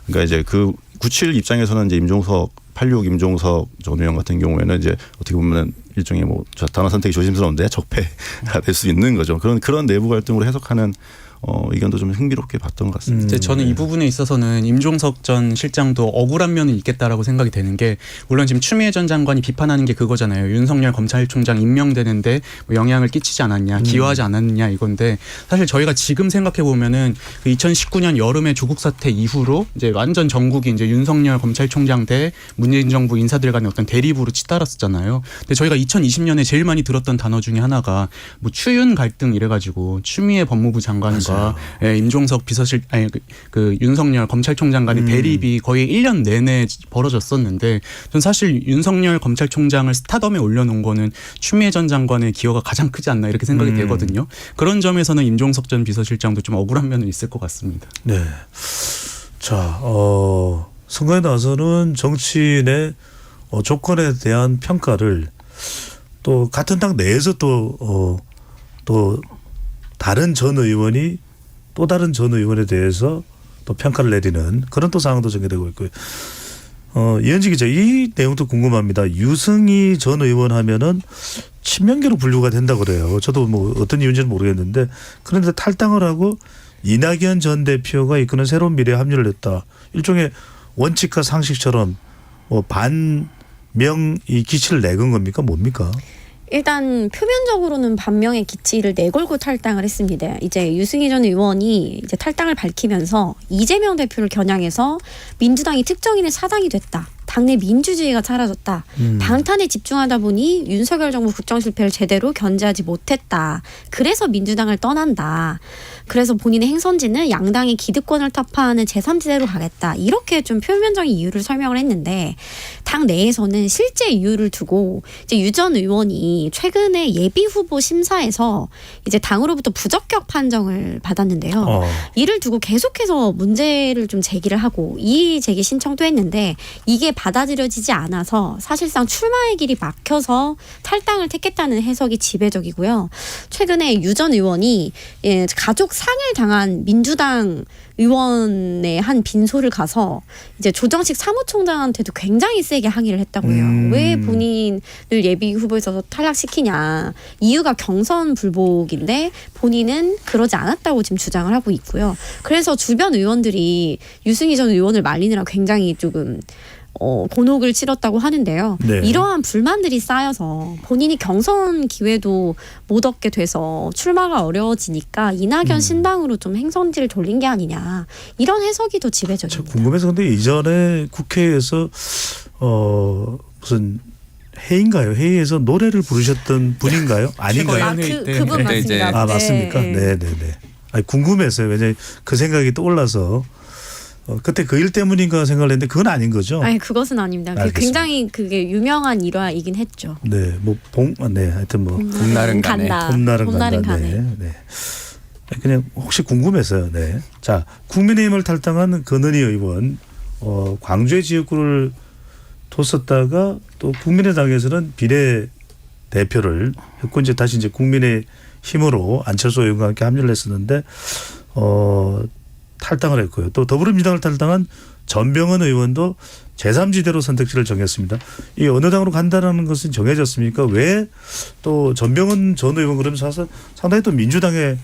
그러니까 이제 그 97 입장에서는 이제 임종석 86 임종석 전 의원 같은 경우에는 이제 어떻게 보면 일종의 뭐 단어 선택이 조심스러운데 적폐가 될 수 있는 거죠. 그런 내부 갈등으로 해석하는 의견도 좀 흥미롭게 봤던 것 같습니다. 이제 저는 이 부분에 있어서는 임종석 전 실장도 억울한 면은 있겠다라고 생각이 되는 게 물론 지금 추미애 전 장관이 비판하는 게 그거잖아요. 윤석열 검찰총장 임명되는데 뭐 영향을 끼치지 않았냐, 기여하지 않았느냐 이건데 사실 저희가 지금 생각해 보면은 그 2019년 여름에 조국 사태 이후로 이제 완전 전국이 이제 윤석열 검찰총장 대 문재인 정부 인사들 간의 어떤 대립으로 치달았었잖아요. 근데 저희가 2020년에 제일 많이 들었던 단어 중에 하나가 뭐 추윤 갈등 이래가지고 추미애 법무부 장관과 임종석 비서실 아니 그 윤석열 검찰총장 간의 대립이 거의 1년 내내 벌어졌었는데 전 사실 윤석열 검찰총장을 스타덤에 올려놓은 거는 추미애 전 장관의 기여가 가장 크지 않나 이렇게 생각이 되거든요. 그런 점에서는 임종석 전 비서실장도 좀 억울한 면은 있을 것 같습니다. 네. 자, 선거에 나서는 정치인의 조건에 대한 평가를 또 같은 당 내에서 또 다른 전 의원이 또 다른 전 의원에 대해서 또 평가를 내리는 그런 또 상황도 전개되고 있고요. 이현지 기자, 이 내용도 궁금합니다. 유승희 전 의원 하면은 친명계로 분류가 된다 그래요. 저도 뭐 어떤 이유인지는 모르겠는데 그런데 탈당을 하고 이낙연 전 대표가 이끄는 새로운 미래에 합류를 했다. 일종의 원칙과 상식처럼 뭐 반명 이 기치를 내건 겁니까? 뭡니까? 일단 표면적으로는 반명의 기치를 내걸고 탈당을 했습니다. 이제 유승희 전 의원이 이제 탈당을 밝히면서 이재명 대표를 겨냥해서 민주당이 특정인의 사당이 됐다. 당내 민주주의가 사라졌다. 방탄에 집중하다 보니 윤석열 정부 국정 실패를 제대로 견제하지 못했다. 그래서 민주당을 떠난다. 그래서 본인의 행선지는 양당의 기득권을 타파하는 제3지대로 가겠다. 이렇게 좀 표면적인 이유를 설명을 했는데 당 내에서는 실제 이유를 두고 이제 유 전 의원이 최근에 예비 후보 심사에서 이제 당으로부터 부적격 판정을 받았는데요. 이를 두고 계속해서 문제를 좀 제기를 하고 이의 제기 신청도 했는데 이게 받아들여지지 않아서 사실상 출마의 길이 막혀서 탈당을 택했다는 해석이 지배적이고요. 최근에 유 전 의원이 가족 상을 당한 민주당 의원의 한 빈소를 가서 이제 조정식 사무총장한테도 굉장히 세게 항의를 했다고 해요. 왜 본인을 예비 후보에서 탈락시키냐. 이유가 경선 불복인데 본인은 그러지 않았다고 지금 주장을 하고 있고요. 그래서 주변 의원들이 유승희 전 의원을 말리느라 굉장히 조금 곤혹을 치렀다고 하는데요. 네. 이러한 불만들이 쌓여서 본인이 경선 기회도 못 얻게 돼서 출마가 어려워지니까 이낙연 신당으로 좀 행선지를 돌린 게 아니냐. 이런 해석이 더 지배적입니다. 궁금해서 근데 이전에 국회에서 무슨 회의인가요? 회의에서 노래를 부르셨던 분인가요? 아닌가요? 그분 네, 이제 맞습니다. 맞습니까? 네. 아니, 궁금해서요. 왜냐면 그 생각이 떠올라서 그때 그 일 때문인가 생각을 했는데 그건 아닌 거죠? 아니 그것은 아닙니다. 알겠습니다. 굉장히 그게 유명한 일화이긴 했죠. 네, 하여튼 뭐 봄날은 가네. 봄날은 가네. 네. 그냥 혹시 궁금해서요. 네. 자, 국민의힘을 탈당한 건은희 의원, 광주의 지역구를 뒀었다가 또 국민의당에서는 비례 대표를 했고 이제 다시 이제 국민의힘으로 안철수 의원과 함께 합류를 했었는데 탈당을 했고요. 또 더불어민주당을 탈당한 전병헌 의원도 제3지대로 선택지를 정했습니다. 이 어느 당으로 간다는 것은 정해졌습니까? 왜 또 전병헌 전 의원 그러면서 상당히 또 민주당에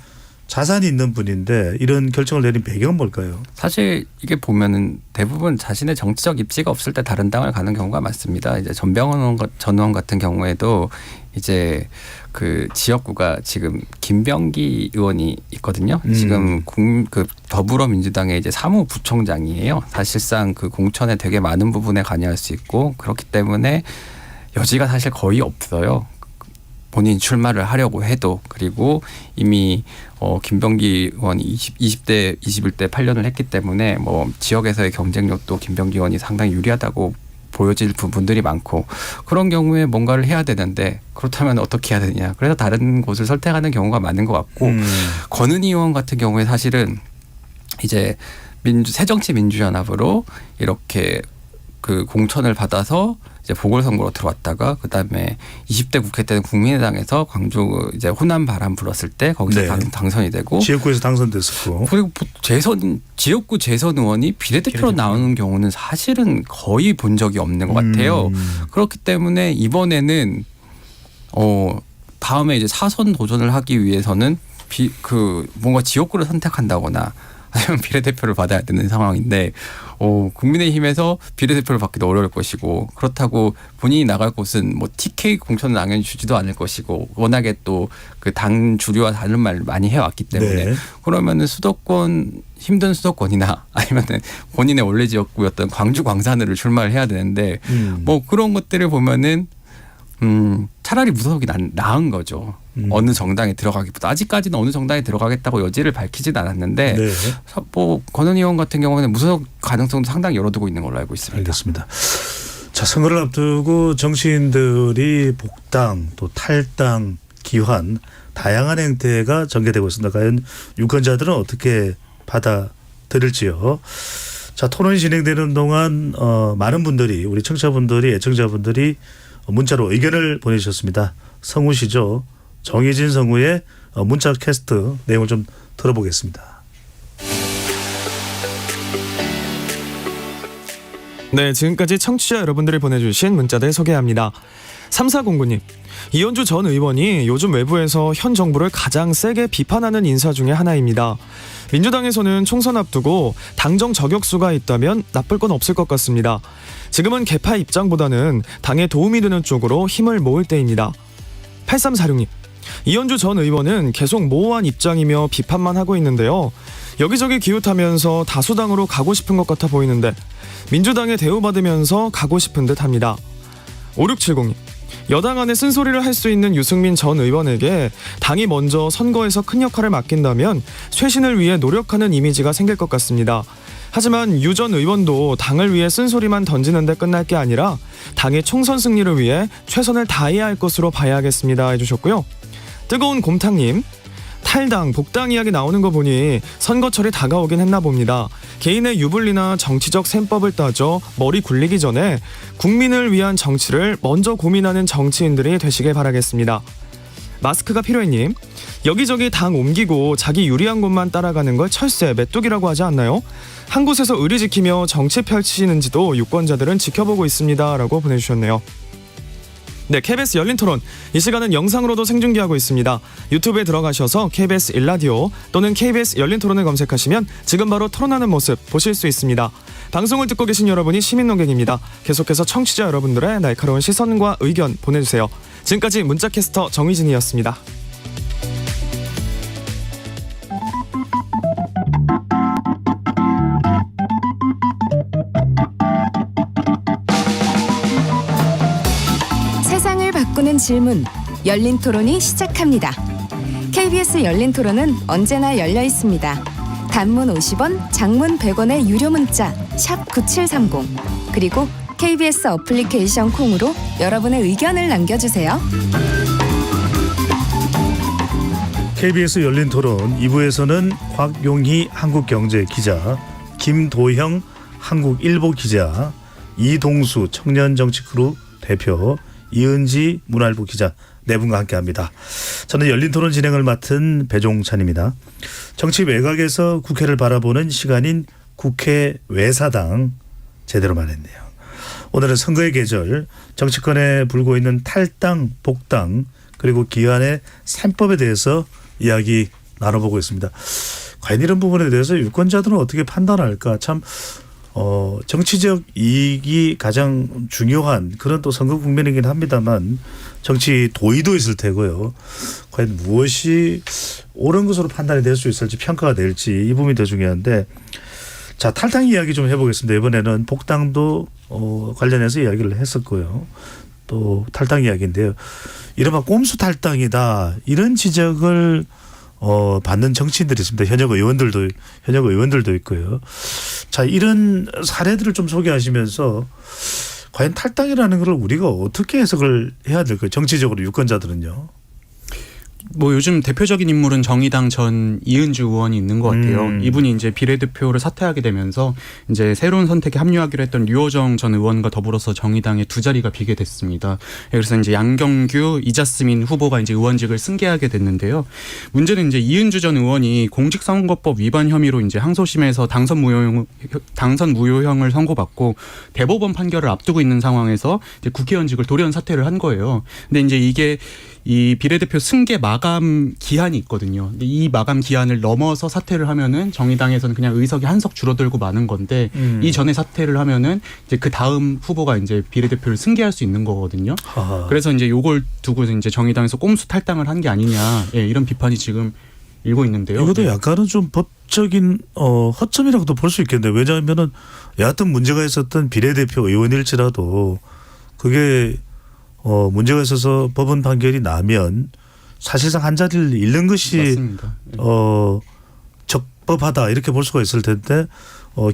자산이 있는 분인데 이런 결정을 내린 배경은 뭘까요? 사실 이게 보면은 대부분 자신의 정치적 입지가 없을 때 다른 당을 가는 경우가 많습니다. 이제 전병헌 전 의원 같은 경우에도 이제 그 지역구가 지금 김병기 의원이 있거든요. 지금 그 더불어민주당의 이제 사무부총장이에요. 사실상 그 공천에 되게 많은 부분에 관여할 수 있고 그렇기 때문에 여지가 사실 거의 없어요. 본인 출마를 하려고 해도. 그리고 이미 김병기 의원이 20대, 21대 8년을 했기 때문에 뭐 지역에서의 경쟁력도 김병기 의원이 상당히 유리하다고 보여질 부분들이 많고 그런 경우에 뭔가를 해야 되는데 그렇다면 어떻게 해야 되냐. 그래서 다른 곳을 선택하는 경우가 많은 것 같고 권은희 의원 같은 경우에 사실은 이제 새정치민주연합으로 이렇게 그 공천을 받아서 이제 보궐선거로 들어왔다가 그다음에 20대 국회 때는 국민의당에서 광주 이제 호남 바람 불었을 때 거기서 네. 당선이 되고 지역구에서 당선됐었고 그리고 지역구 재선 의원이 비례대표로 나오는 경우는 사실은 거의 본 적이 없는 것 같아요. 그렇기 때문에 이번에는 다음에 이제 사선 도전을 하기 위해서는 뭔가 지역구를 선택한다거나 아니면 비례대표를 받아야 되는 상황인데 국민의힘에서 비례대표를 받기도 어려울 것이고 그렇다고 본인이 나갈 곳은 뭐 TK 공천을 당연히 주지도 않을 것이고 워낙에 또 그 당 주류와 다른 말을 많이 해왔기 때문에 네. 그러면은 힘든 수도권이나 아니면은 본인의 원래 지역구였던 광주 광산으로 출마를 해야 되는데 뭐 그런 것들을 보면은 차라리 무소속이 나은 거죠. 어느 정당에 들어가기보다 아직까지는 어느 정당에 들어가겠다고 여지를 밝히진 않았는데 네. 뭐 권은희 의원 같은 경우는 무소속 가능성도 상당히 열어두고 있는 걸로 알고 있습니다. 알겠습니다. 자, 선거를 앞두고 정치인들이 복당 또 탈당 기환 다양한 행태가 전개되고 있습니다. 과연 유권자들은 어떻게 받아들일지요. 자, 토론이 진행되는 동안 많은 분들이 우리 청취자분들이 애청자분들이 문자로 의견을 보내주셨습니다. 성우 씨죠. 정희진 성우의 문자 캐스트 내용을 좀 들어보겠습니다. 네, 지금까지 청취자 여러분들이 보내주신 문자들 소개합니다. 3409님, 이현주 전 의원이 요즘 외부에서 현 정부를 가장 세게 비판하는 인사 중에 하나입니다. 민주당에서는 총선 앞두고 당정 저격수가 있다면 나쁠 건 없을 것 같습니다. 지금은 개파 입장보다는 당에 도움이 되는 쪽으로 힘을 모을 때입니다. 8346님, 이현주 전 의원은 계속 모호한 입장이며 비판만 하고 있는데요. 여기저기 기웃하면서 다수당으로 가고 싶은 것 같아 보이는데 민주당에 대우받으면서 가고 싶은 듯 합니다. 5670님, 여당 안에 쓴소리를 할 수 있는 유승민 전 의원에게 당이 먼저 선거에서 큰 역할을 맡긴다면 쇄신을 위해 노력하는 이미지가 생길 것 같습니다. 하지만 유 전 의원도 당을 위해 쓴소리만 던지는 데 끝날 게 아니라 당의 총선 승리를 위해 최선을 다해야 할 것으로 봐야겠습니다 해주셨고요. 뜨거운 곰탕님, 탈당, 복당 이야기 나오는 거 보니 선거철이 다가오긴 했나 봅니다. 개인의 유불리나 정치적 셈법을 따져 머리 굴리기 전에 국민을 위한 정치를 먼저 고민하는 정치인들이 되시길 바라겠습니다. 마스크가 필요해님, 여기저기 당 옮기고 자기 유리한 곳만 따라가는 걸 철새, 메뚜기라고 하지 않나요? 한 곳에서 의리 지키며 정치 펼치시는지도 유권자들은 지켜보고 있습니다 라고 보내주셨네요. 네, KBS 열린 토론. 이 시간은 영상으로도 생중계하고 있습니다. 유튜브에 들어가셔서 KBS 1라디오 또는 KBS 열린 토론을 검색하시면 지금 바로 토론하는 모습 보실 수 있습니다. 방송을 듣고 계신 여러분이 시민논객입니다. 계속해서 청취자 여러분들의 날카로운 시선과 의견 보내주세요. 지금까지 문자캐스터 정희진이었습니다. 세상을 바꾸는 질문, 열린 토론이 시작합니다. KBS 열린 토론은 언제나 열려 있습니다. 단문 50원, 장문 100원의 유료 문자 샵 9730 그리고 KBS 어플리케이션 콩으로 여러분의 의견을 남겨주세요. KBS 열린 토론 2부에서는 곽용희 한국경제 기자, 김도형 한국일보 기자, 이동수 청년정치크루 대표, 이은지 문화일보 기자 네 분과 함께합니다. 저는 열린 토론 진행을 맡은 배종찬입니다. 정치 외곽에서 국회를 바라보는 시간인 국회 외사당 제대로 말했네요. 오늘은 선거의 계절, 정치권에 불고 있는 탈당, 복당 그리고 기한의 3법에 대해서 이야기 나눠보고 있습니다. 과연 이런 부분에 대해서 유권자들은 어떻게 판단할까? 참 정치적 이익이 가장 중요한 그런 또 선거 국면이긴 합니다만 정치 도의도 있을 테고요. 과연 무엇이 옳은 것으로 판단이 될 수 있을지 평가가 될지 이 부분이 더 중요한데, 자, 탈당 이야기 좀 해보겠습니다. 이번에는 복당도 관련해서 이야기를 했었고요. 또 탈당 이야기인데요. 이른바 꼼수 탈당이다 이런 지적을 받는 정치인들이 있습니다. 현역 의원들도 있고요. 자, 이런 사례들을 좀 소개하시면서 과연 탈당이라는 걸 우리가 어떻게 해석을 해야 될까요? 정치적으로 유권자들은요. 뭐 요즘 대표적인 인물은 정의당 전 이은주 의원이 있는 것 같아요. 이분이 이제 비례대표를 사퇴하게 되면서 이제 새로운 선택에 합류하기로 했던 류호정 전 의원과 더불어서 정의당의 두 자리가 비게 됐습니다. 그래서 이제 양경규, 이자스민 후보가 이제 의원직을 승계하게 됐는데요. 문제는 이제 이은주 전 의원이 공직선거법 위반 혐의로 이제 항소심에서 당선 무효형을 선고받고 대법원 판결을 앞두고 있는 상황에서 이제 국회의원직을 돌연 사퇴를 한 거예요. 근데 이제 이게 이 비례대표 승계 마감 기한이 있거든요. 근데 이 마감 기한을 넘어서 사퇴를 하면은 정의당에서는 그냥 의석이 한석 줄어들고 마는 건데 이 전에 사퇴를 하면은 이제 그 다음 후보가 이제 비례대표를 승계할 수 있는 거거든요. 하하. 그래서 이제 요걸 두고 이제 정의당에서 꼼수 탈당을 한 게 아니냐, 예, 이런 비판이 지금 일고 있는데요. 이것도 네. 약간은 좀 법적인 허점이라고도 볼 수 있겠네요. 왜냐하면은 여하튼 문제가 있었던 비례대표 의원일지라도 그게 문제가 있어서 법원 판결이 나면 사실상 한 자리를 잃는 것이 맞습니다. 예. 적법하다 이렇게 볼 수가 있을 텐데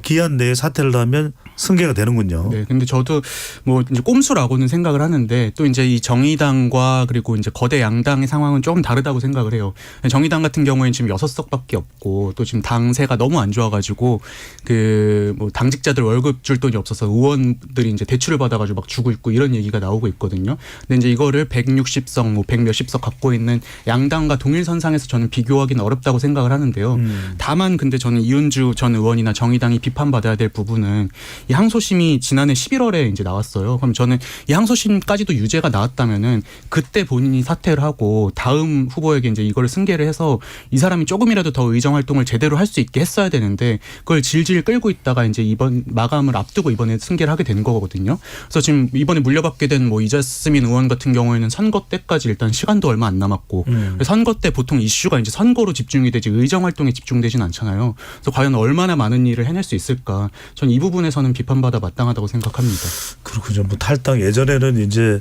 기한 내에 사퇴를 하면 승계가 되는군요. 네, 근데 저도 뭐 이제 꼼수라고는 생각을 하는데 또 이제 이 정의당과 그리고 이제 거대 양당의 상황은 조금 다르다고 생각을 해요. 정의당 같은 경우에는 지금 6석밖에 없고 또 지금 당세가 너무 안 좋아가지고 그 뭐 당직자들 월급 줄 돈이 없어서 의원들이 이제 대출을 받아가지고 막 주고 있고 이런 얘기가 나오고 있거든요. 근데 이제 이거를 160석 뭐 100몇십 석 갖고 있는 양당과 동일선상에서 저는 비교하기는 어렵다고 생각을 하는데요. 다만 근데 저는 이은주 전 의원이나 정의당이 비판받아야 될 부분은 이 항소심이 지난해 11월에 이제 나왔어요. 그럼 저는 이 항소심까지도 유죄가 나왔다면은 그때 본인이 사퇴를 하고 다음 후보에게 이제 이걸 승계를 해서 이 사람이 조금이라도 더 의정 활동을 제대로 할 수 있게 했어야 되는데 그걸 질질 끌고 있다가 이제 이번 마감을 앞두고 이번에 승계를 하게 된 거거든요. 그래서 지금 이번에 물려받게 된 뭐 이자스민 의원 같은 경우에는 선거 때까지 일단 시간도 얼마 안 남았고 선거 때 보통 이슈가 이제 선거로 집중이 되지 의정 활동에 집중되진 않잖아요. 그래서 과연 얼마나 많은 일을 해낼 수 있을까? 저는 이 부분에서는 비판받아 마땅하다고 생각합니다. 그렇군요. 뭐 탈당 예전에는 이제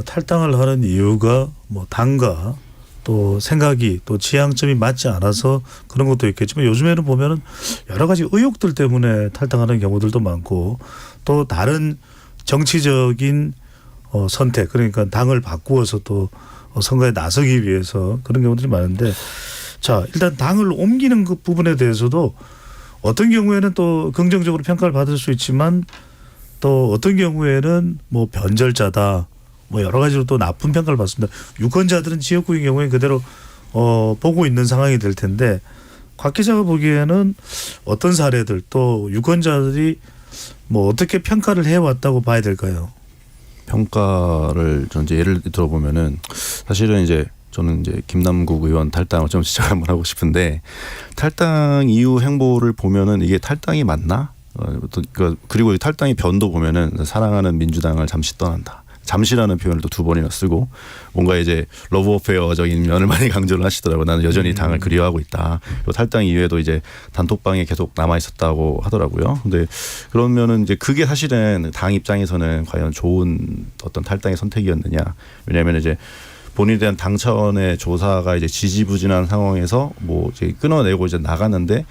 탈당을 하는 이유가 뭐 당과 또 생각이 또 지향점이 맞지 않아서 그런 것도 있겠지만 요즘에는 보면은 여러 가지 의혹들 때문에 탈당하는 경우들도 많고 또 다른 정치적인 선택 그러니까 당을 바꾸어서 또 선거에 나서기 위해서 그런 경우들이 많은데 자 일단 당을 옮기는 그 부분에 대해서도 어떤 경우에는 또 긍정적으로 평가를 받을 수 있지만 또 어떤 경우에는 뭐 변절자다 뭐 여러 가지로 또 나쁜 평가를 받습니다. 유권자들은 지역구의 경우에 그대로 보고 있는 상황이 될 텐데 곽 기자가 보기에는 어떤 사례들 또 유권자들이 뭐 어떻게 평가를 해왔다고 봐야 될까요? 평가를 전 이제 예를 들어보면은 사실은 이제 저는 이제 김남국 의원 탈당을 좀 지적 한번 하고 싶은데 탈당 이후 행보를 보면은 이게 탈당이 맞나? 그리고 탈당의 변도 보면은 사랑하는 민주당을 잠시 떠난다. 잠시라는 표현을 또 2번이나 쓰고 뭔가 이제 러브어페어적인 면을 많이 강조를 하시더라고요. 나는 여전히 당을 그리워하고 있다. 그리고 탈당 이후에도 이제 단톡방에 계속 남아 있었다고 하더라고요. 근데 그러면은 이제 그게 사실은 당 입장에서는 과연 좋은 어떤 탈당의 선택이었느냐? 왜냐하면 이제 본인에 대한 당 차원의 조사가 이제 지지부진한 상황에서 뭐 이제 끊어내고 이제 나갔는데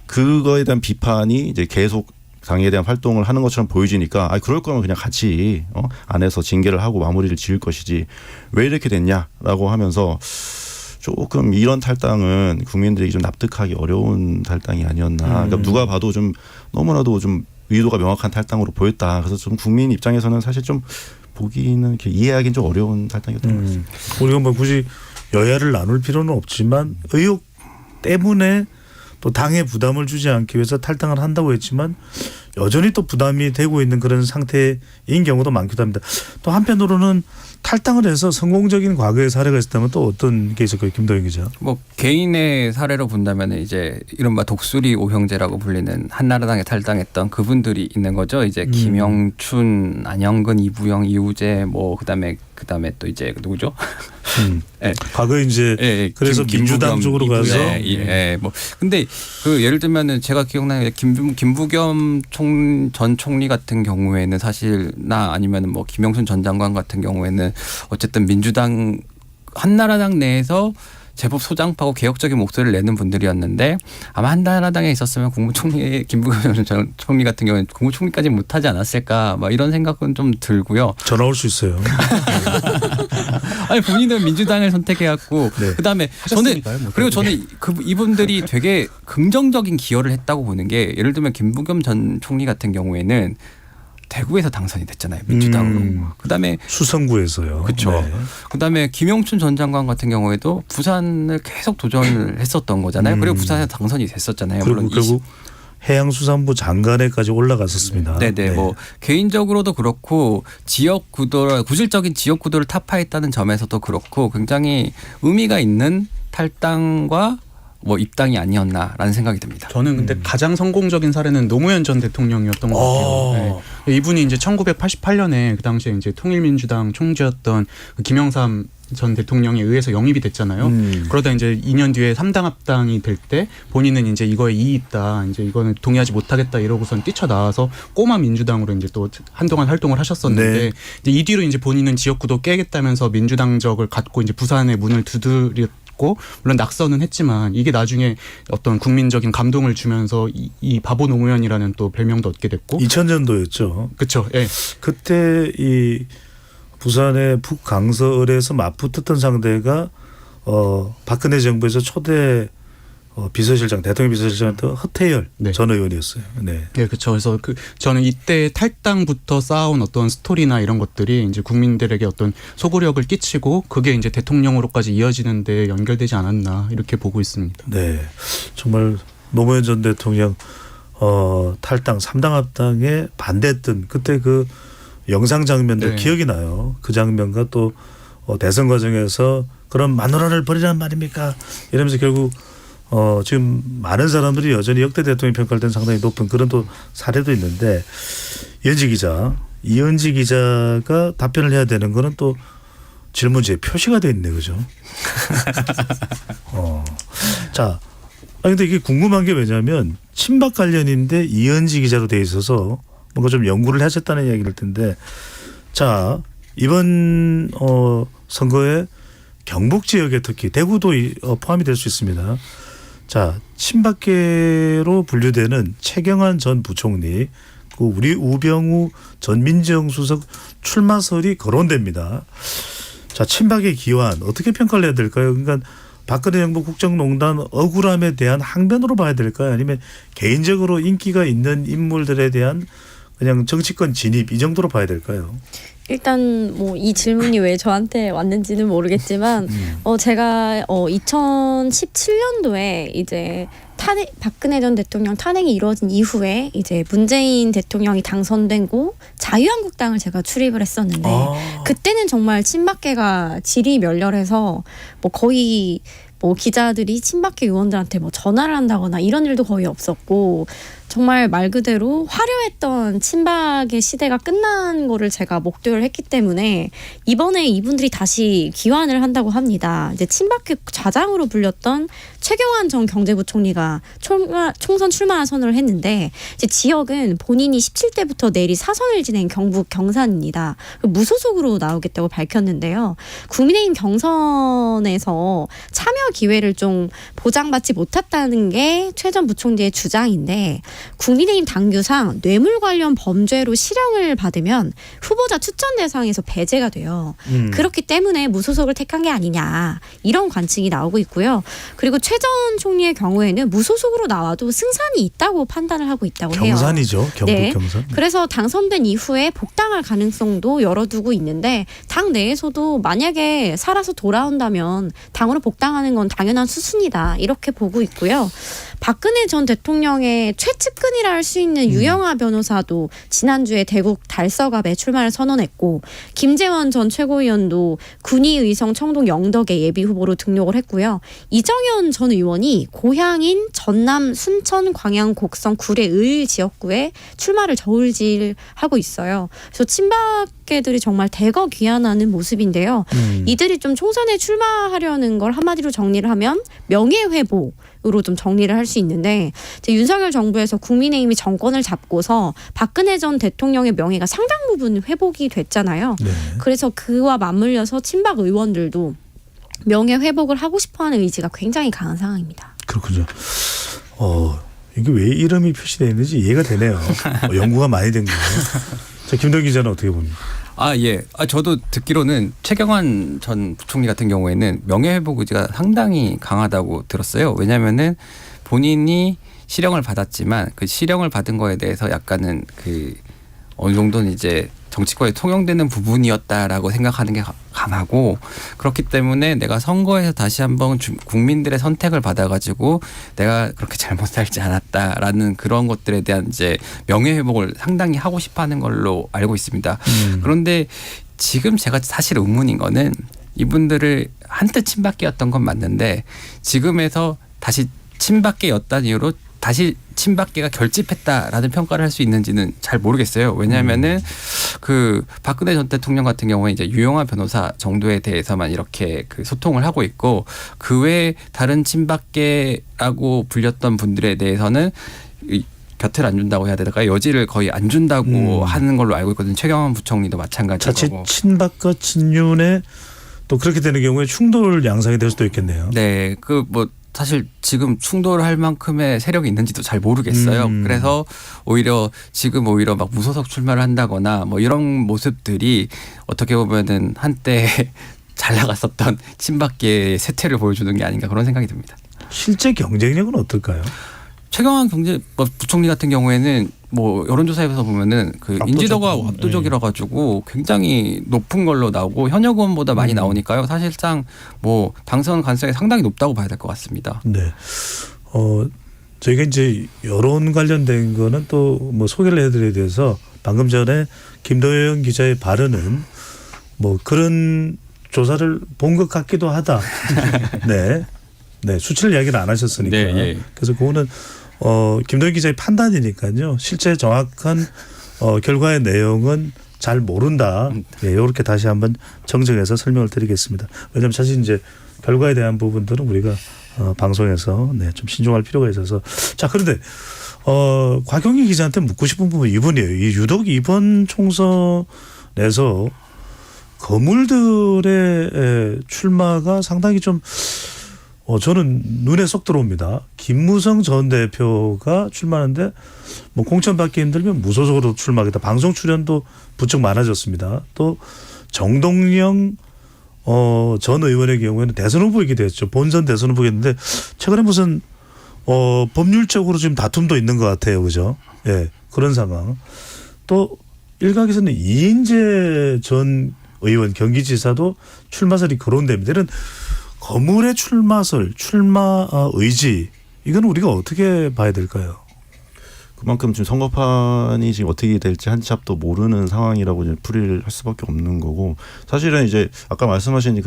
그거에 대한 비판이 이제 계속 당에 대한 활동을 하는 것처럼 보여지니까 그럴 거면 그냥 같이 안에서 징계를 하고 마무리를 지을 것이지 왜 이렇게 됐냐라고 하면서 조금 이런 탈당은 국민들이 좀 납득하기 어려운 탈당이 아니었나. 그러니까 누가 봐도 좀 너무나도 좀 의도가 명확한 탈당으로 보였다. 그래서 좀 국민 입장에서는 사실 좀 보기는 이렇게 이해하기는 좀 어려운 탈당이었던 것 같습니다. 우리가 뭐 굳이 여야를 나눌 필요는 없지만 의혹 때문에 또 당에 부담을 주지 않기 위해서 탈당을 한다고 했지만 여전히 또 부담이 되고 있는 그런 상태인 경우도 많기도 합니다. 또 한편으로는 탈당을 해서 성공적인 과거의 사례가 있었다면 또 어떤 게 있을까요, 김도영 기자? 뭐 개인의 사례로 본다면 이제 이른바 독수리 오형제라고 불리는 한나라당에 탈당했던 그분들이 있는 거죠. 이제 김영춘, 안영근, 이부영, 이우재 뭐 그다음에 또 이제 누구죠? 네. 과거에 이제 그래서 민주당 쪽으로 가서 뭐 근데 그 예를 들면은 제가 기억나는 게 김부겸 전 총리 같은 경우에는 사실 아니면은 뭐 김영순 전 장관 같은 경우에는 어쨌든 민주당 한나라당 내에서 제법 소장파고 개혁적인 목소리를 내는 분들이었는데 아마 한나라당에 있었으면 국무총리 김부겸 전 총리 같은 경우는 국무총리까지 못하지 않았을까 막 이런 생각은 좀 들고요. 전화 올 수 있어요. 아니 본인은 민주당을 선택해갖고 네. 그다음에 저는 이분들이 되게 긍정적인 기여를 했다고 보는 게 예를 들면 김부겸 전 총리 같은 경우에는 대구에서 당선이 됐잖아요. 민주당으로. 그다음에 수성구에서요. 그렇죠. 네. 그다음에 김영춘 전 장관 같은 경우에도 부산을 계속 도전을 했었던 거잖아요. 그리고 부산에 당선이 됐었잖아요. 그리고 물론 결국 해양수산부 장관에까지 올라갔었습니다. 네네. 뭐 개인적으로도 그렇고 지역 구도, 구질적인 지역 구도를 타파했다는 점에서도 그렇고 굉장히 의미가 있는 탈당과 뭐 입당이 아니었나라는 생각이 듭니다. 저는 근데 가장 성공적인 사례는 노무현 전 대통령이었던 것 같아요. 네. 이분이 이제 1988년에 그 당시에 이제 통일민주당 총재였던 그 김영삼 전 대통령에 의해서 영입이 됐잖아요. 그러다 이제 2년 뒤에 3당 합당이 될 때 본인은 이제 이거에 이의 있다, 이제 이거는 동의하지 못하겠다 이러고선 뛰쳐나와서 꼬마 민주당으로 이제 또 한동안 활동을 하셨었는데 이제 이 뒤로 이제 본인은 지역구도 깨겠다면서 민주당적을 갖고 이제 부산의 문을 두드렸고 물론 낙선은 했지만 이게 나중에 어떤 국민적인 감동을 주면서 이 바보 노무현이라는 또 별명도 얻게 됐고 2000년도였죠. 그렇죠. 예. 그때 이 부산의 북강서을에서 맞붙었던 상대가 박근혜 정부에서 초대 비서실장, 대통령 비서실장이었던 허태열 네. 전 의원이었어요. 네. 네, 그렇죠. 그래서 저는 이때 탈당부터 쌓아온 어떤 스토리나 이런 것들이 이제 국민들에게 어떤 소구력을 끼치고 그게 이제 대통령으로까지 이어지는데 연결되지 않았나 이렇게 보고 있습니다. 네. 정말 노무현 전 대통령 탈당, 3당 합당에 반대했던 그때 그 영상 장면들 네. 기억이 나요. 그 장면과 또 대선 과정에서 그런 마누라를 버리란 말입니까? 이러면서 결국 지금 많은 사람들이 여전히 역대 대통령 평가할 때는 상당히 높은 그런 또 사례도 있는데 이현지 기자가 답변을 해야 되는 거는 또 질문지에 표시가 돼 있네, 그죠? 자, 근데 이게 궁금한 게 왜냐하면 친박 관련인데 이현지 기자로 돼 있어서 뭔가 좀 연구를 하셨다는 이야기를 텐데, 자 이번 선거에 경북 지역에 특히 대구도 포함이 될 수 있습니다. 자, 친박계로 분류되는 최경환 전 부총리, 그 우리 우병우 전 민정수석 출마설이 거론됩니다. 자, 친박의 기환 어떻게 평가를 해야 될까요? 그러니까 박근혜 정부 국정농단 억울함에 대한 항변으로 봐야 될까요? 아니면 개인적으로 인기가 있는 인물들에 대한 그냥 정치권 진입 이 정도로 봐야 될까요? 일단 뭐 이 질문이 왜 저한테 왔는지는 모르겠지만 제가 2017년도에 이제 박근혜 전 대통령 탄핵이 이루어진 이후에 이제 문재인 대통령이 당선되고 자유한국당을 제가 출입을 했었는데 그때는 정말 친박계가 질이 멸렬해서 뭐 거의 뭐 기자들이 친박계 의원들한테 뭐 전화를 한다거나 이런 일도 거의 없었고 정말 말 그대로 화려했던 친박의 시대가 끝난 거를 제가 목도를 했기 때문에 이번에 이분들이 다시 기환을 한다고 합니다. 이제 친박계 좌장으로 불렸던 최경환 전 경제부총리가 총선 출마 선언을 했는데 이제 지역은 본인이 17대부터 내리 사선을 지낸 경북 경산입니다. 무소속으로 나오겠다고 밝혔는데요. 국민의힘 경선에서 참여 기회를 좀 보장받지 못했다는 게 최 전 부총리의 주장인데 국민의힘 당규상 뇌물 관련 범죄로 실형을 받으면 후보자 추천 대상에서 배제가 돼요. 그렇기 때문에 무소속을 택한 게 아니냐 이런 관측이 나오고 있고요. 그리고 최 전 총리의 경우에는 무소속으로 나와도 승산이 있다고 판단을 하고 있다고 해요. 경산이죠. 경북 네. 경산. 그래서 당선된 이후에 복당할 가능성도 열어두고 있는데 당 내에서도 만약에 살아서 돌아온다면 당으로 복당하는 건 당연한 수순이다 이렇게 보고 있고요. 박근혜 전 대통령의 최측근이라 할 수 있는 유영하 변호사도 지난주에 대구 달서갑에 출마를 선언했고 김재원 전 최고위원도 군의의성 청동 영덕에 예비후보로 등록을 했고요. 이정현 전 의원이 고향인 전남 순천 광양 곡성 구례 을 지역구에 출마를 저울질하고 있어요. 그래서 친박계들이 정말 대거 귀환하는 모습인데요. 이들이 좀 총선에 출마하려는 걸 한마디로 정리를 하면 명예회복 으로 좀 정리를 할 수 있는데 이제 윤석열 정부에서 국민의힘이 정권을 잡고서 박근혜 전 대통령의 명예가 상당 부분 회복이 됐잖아요. 네. 그래서 그와 맞물려서 친박 의원들도 명예 회복을 하고 싶어하는 의지가 굉장히 강한 상황입니다. 그렇군요. 이게 왜 이름이 표시되어 있는지 이해가 되네요. 연구가 많이 된 거예요. 자, 김동 기자는 어떻게 봅니까? 예. 저도 듣기로는 최경환 전 부총리 같은 경우에는 명예회복 의지가 상당히 강하다고 들었어요. 왜냐하면은 본인이 실형을 받았지만 그 실형을 받은 거에 대해서 약간은 그 어느 정도는 이제 정치권에 통용되는 부분이었다라고 생각하는 게 강하고 그렇기 때문에 내가 선거에서 다시 한번 국민들의 선택을 받아가지고 내가 그렇게 잘못 살지 않았다라는 그런 것들에 대한 이제 명예회복을 상당히 하고 싶어하는 걸로 알고 있습니다. 그런데 지금 제가 사실 의문인 거는 이분들을 한때 친박계였던 건 맞는데 지금에서 다시 친박계였다는 이유로 다시 친박계가 결집했다라는 평가를 할 수 있는지는 잘 모르겠어요. 왜냐하면은 그 박근혜 전 대통령 같은 경우에 이제 유영하 변호사 정도에 대해서만 이렇게 그 소통을 하고 있고 그 외에 다른 친박계라고 불렸던 분들에 대해서는 곁을 안 준다고 해야 되다가 여지를 거의 안 준다고 하는 걸로 알고 있거든요. 최경환 부총리도 마찬가지고. 자칫 친박과 친윤의 또 그렇게 되는 경우에 충돌 양상이 될 수도 있겠네요. 네, 그 뭐 사실 지금 충돌할 만큼의 세력이 있는지도 잘 모르겠어요. 그래서 오히려 지금 오히려 막 무소속 출마를 한다거나 뭐 이런 모습들이 어떻게 보면은 한때 잘 나갔었던 친박계의 쇠퇴를 보여주는 게 아닌가 그런 생각이 듭니다. 실제 경쟁력은 어떨까요? 최경환 부총리 같은 경우에는 뭐 여론조사에서 보면은 그 인지도가 압도적이라 가지고 굉장히 높은 걸로 나오고 현역 의원보다 많이 나오니까요. 사실상 뭐 당선 가능성이 상당히 높다고 봐야 될 것 같습니다. 네. 저희가 이제 여론 관련된 거는 또 뭐 소개를 해드려야 돼서 방금 전에 김도영 기자의 발언은 뭐 그런 조사를 본 것 같기도 하다. 네. 네. 수치를 이야기를 안 하셨으니까. 네, 예. 그래서 그거는 김도영 기자의 판단이니까요. 실제 정확한 결과의 내용은 잘 모른다. 예, 이렇게 다시 한번 정정해서 설명을 드리겠습니다. 왜냐하면 사실 이제 결과에 대한 부분들은 우리가 방송에서 네, 좀 신중할 필요가 있어서 자 그런데 곽용희 기자한테 묻고 싶은 부분 이분이에요. 유독 이번 총선에서 거물들의 출마가 상당히 좀 저는 눈에 쏙 들어옵니다. 김무성 전 대표가 출마하는데 뭐 공천 받기 힘들면 무소속으로 출마하겠다. 방송 출연도 부쩍 많아졌습니다. 또 정동영 전 의원의 경우에는 대선 후보이기도 했죠. 본선 대선 후보였는데 최근에 무슨 법률적으로 지금 다툼도 있는 것 같아요. 그죠? 예, 그런 상황. 또 일각에서는 이인재 전 의원 경기지사도 출마설이 거론됩니다. 이런 거물의 출마설, 출마 의지 이건 우리가 어떻게 봐야 될까요? 그만큼 지금 선거판이 지금 어떻게 될지 한치 앞도 모르는 상황이라고 이제 풀이를 할 수밖에 없는 거고 사실은 이제 아까 말씀하신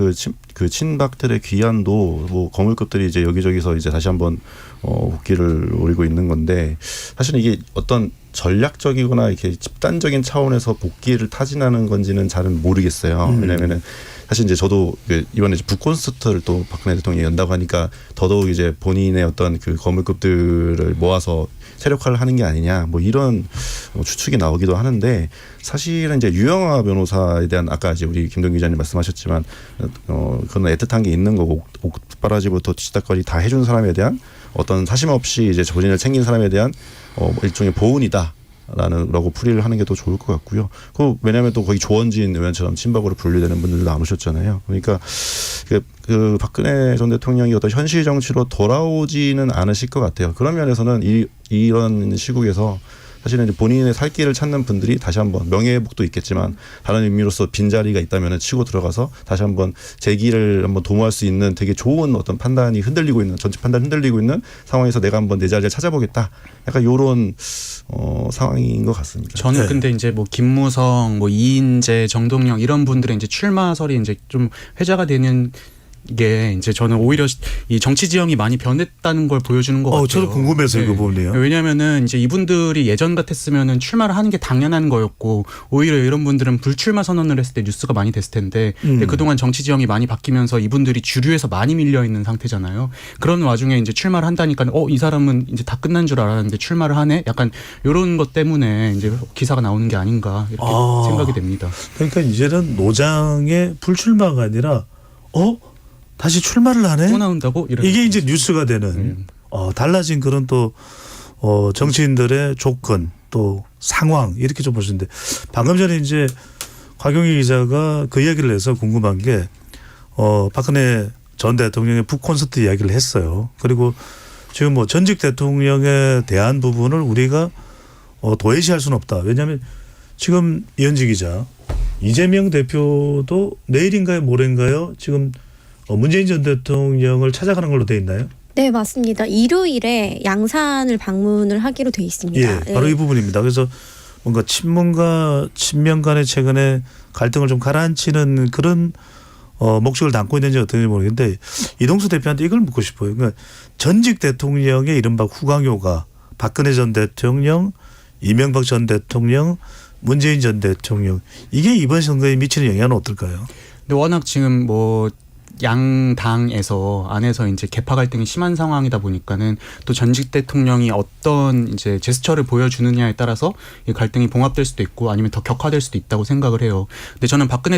그 친박들의 귀환도 뭐 거물급들이 이제 여기저기서 이제 다시 한번 복귀를 노리고 있는 건데 사실은 이게 어떤 전략적이거나 이렇게 집단적인 차원에서 복귀를 타진하는 건지는 잘은 모르겠어요. 왜냐하면은 사실 이제 저도 이번에 북콘서트를 또 박근혜 대통령이 연다고 하니까 더더욱 이제 본인의 어떤 그 거물급들을 모아서 세력화를 하는 게 아니냐 뭐 이런 추측이 나오기도 하는데 사실은 이제 유영하 변호사에 대한 아까 이제 우리 김동 기자님 말씀하셨지만 그건 애틋한 게 있는 거고 옥바라지부터 뒤치다까지 다 해준 사람에 대한 어떤 사심 없이 이제 본인을 챙긴 사람에 대한 일종의 보은이다. 라고 풀이를 하는 게 더 좋을 것 같고요. 왜냐하면 또 거기 조원진 의원처럼 친박으로 분류되는 분들도 나오셨잖아요. 그러니까 그 박근혜 전 대통령이 어떤 현실 정치로 돌아오지는 않으실 것 같아요. 그런 면에서는 이런 시국에서 사실은 이제 본인의 살 길을 찾는 분들이 다시 한번 명예회복도 있겠지만 다른 의미로서 빈자리가 있다면 치고 들어가서 다시 한번 재기를 한번 도모할 수 있는 되게 좋은 어떤 판단이 흔들리고 있는 정치 판단이 흔들리고 있는 상황에서 내가 한번 내 자리를 찾아보겠다. 약간 이런 상황인 것 같습니다. 저는 근데 이제 뭐 김무성, 뭐 이인재, 정동영 이런 분들의 이제 출마설이 이제 좀 회자가 되는 게 이제 저는 오히려 이 정치 지형이 많이 변했다는 걸 보여주는 것 같아요. 저도 궁금해서 그 부분이요. 왜냐하면은 이제 이분들이 예전 같았으면은 출마를 하는 게 당연한 거였고 오히려 이런 분들은 불출마 선언을 했을 때 뉴스가 많이 됐을 텐데 근데 그동안 정치 지형이 많이 바뀌면서 이분들이 주류에서 많이 밀려 있는 상태잖아요. 그런 와중에 이제 출마를 한다니까 이 사람은 이제 다 끝난 줄 알았는데 출마를 하네. 약간 이런 것 때문에 이제 기사가 나오는 게 아닌가 이렇게 생각이 됩니다. 그러니까 이제는 노장의 불출마가 아니라 다시 출마를 하네? 또 나온다고? 이게 이제 뉴스가 되는 달라진 그런 또 정치인들의 조건 또 상황 이렇게 좀 보시는데 방금 전에 이제 곽용희 기자가 그 이야기를 해서 궁금한 게 박근혜 전 대통령의 북콘서트 이야기를 했어요. 그리고 지금 뭐 전직 대통령에 대한 부분을 우리가 도외시할 수는 없다. 왜냐하면 지금 이현지 기자, 이재명 대표도 내일인가요, 모레인가요? 지금 문재인 전 대통령을 찾아가는 걸로 돼 있나요? 네, 맞습니다. 일요일에 양산을 방문을 하기로 돼 있습니다. 예, 바로 예. 이 부분입니다. 그래서 뭔가 친문과 친명 간의 최근에 갈등을 좀 가라앉히는 그런 목적을 담고 있는지 어떤지 모르겠는데 이동수 대표한테 이걸 묻고 싶어요. 그러니까 전직 대통령의 이른바 후광효가 박근혜 전 대통령, 이명박 전 대통령, 문재인 전 대통령 이게 이번 선거에 미치는 영향은 어떨까요? 근데 워낙 지금 뭐 양당에서 안에서 이제 개파 갈등이 심한 상황이다 보니까는 또 전직 대통령이 어떤 이제 제스처를 보여주느냐에 따라서 이 갈등이 봉합될 수도 있고 아니면 더 격화될 수도 있다고 생각을 해요. 근데 저는 박근혜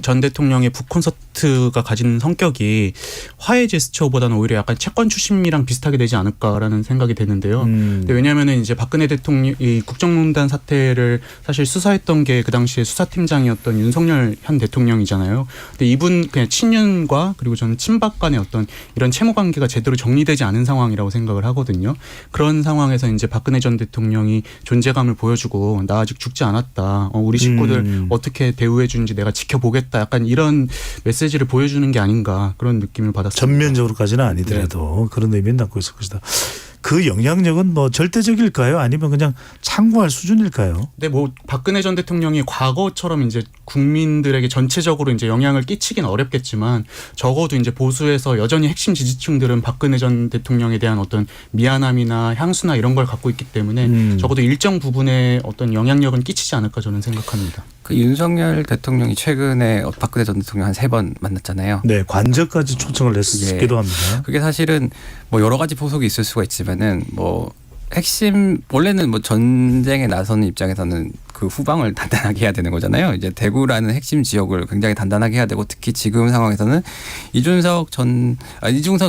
전 대통령의 북콘서트가 가진 성격이 화해 제스처보다는 오히려 약간 채권 추심이랑 비슷하게 되지 않을까라는 생각이 되는데요. 근데 왜냐하면은 이제 박근혜 대통령 이 국정농단 사태를 사실 수사했던 게 그 당시에 수사팀장이었던 윤석열 현 대통령이잖아요. 근데 이분 그냥 친윤과 그리고 저는 친박 간의 어떤 이런 채무 관계가 제대로 정리되지 않은 상황이라고 생각을 하거든요. 그런 상황에서 이제 박근혜 전 대통령이 존재감을 보여주고 나 아직 죽지 않았다. 우리 식구들 어떻게 대우해 주는지 내가 지켜보겠다. 약간 이런 메시지를 보여주는 게 아닌가 그런 느낌을 받았습니다. 전면적으로까지는 아니더라도 그런 의미는 담고 있을 것이다. 그 영향력은 뭐 절대적일까요? 아니면 그냥 참고할 수준일까요? 근데 뭐 박근혜 전 대통령이 과거처럼 이제 국민들에게 전체적으로 이제 영향을 끼치긴 어렵겠지만 적어도 이제 보수에서 여전히 핵심 지지층들은 박근혜 전 대통령에 대한 어떤 미안함이나 향수나 이런 걸 갖고 있기 때문에 적어도 일정 부분의 어떤 영향력은 끼치지 않을까 저는 생각합니다. 그 윤석열 대통령이 최근에 박근혜 전 대통령 한 3번 만났잖아요. 네, 관저까지 초청을 했기도 합니다. 그게 사실은 뭐 여러 가지 포석이 있을 수가 있지만은 뭐 핵심 원래는 뭐 전쟁에 나서는 입장에서는 그 후방을 단단하게 해야 되는 거잖아요. 이제 대구라는 핵심 지역을 굉장히 단단하게 해야 되고 특히 지금 상황에서는 이준석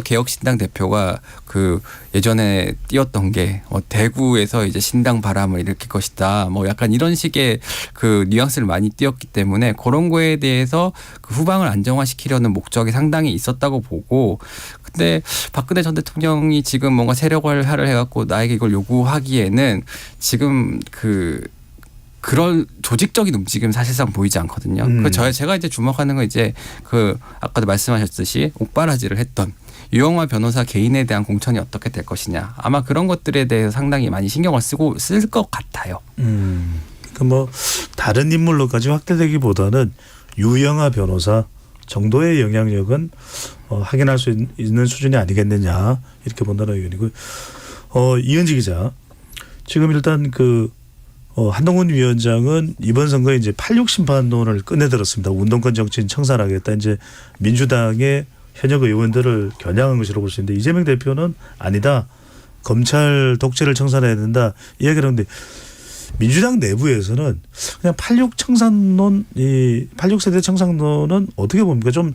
개혁신당 대표가 그 예전에 띄웠던 게 대구에서 이제 신당 바람을 일으킬 것이다. 뭐 약간 이런 식의 그 뉘앙스를 많이 띄웠기 때문에 그런 거에 대해서 그 후방을 안정화시키려는 목적이 상당히 있었다고 보고 근데 박근혜 전 대통령이 지금 뭔가 세력화를 해갖고 나에게 이걸 요구하기에는 지금 그런 조직적인 움직임 사실상 보이지 않거든요. 제가 이제 주목하는 건 이제 그 아까도 말씀하셨듯이 옥바라지를 했던 유영하 변호사 개인에 대한 공천이 어떻게 될 것이냐. 아마 그런 것들에 대해서 상당히 많이 신경을 쓸 것 같아요. 그 뭐 다른 인물로까지 확대되기보다는 유영하 변호사 정도의 영향력은 확인할 수 있는 수준이 아니겠느냐 이렇게 본다는 의견이고 이은지 기자 지금 일단 한동훈 위원장은 이번 선거에 이제 86 심판론을 꺼내들었습니다. 운동권 정치인 청산하겠다. 이제 민주당의 현역 의원들을 겨냥한 것이라고 볼 수 있는데 이재명 대표는 아니다. 검찰 독재를 청산해야 된다. 이야기를 하는데 민주당 내부에서는 그냥 86 청산론, 이 86세대 청산론은 어떻게 봅니까? 좀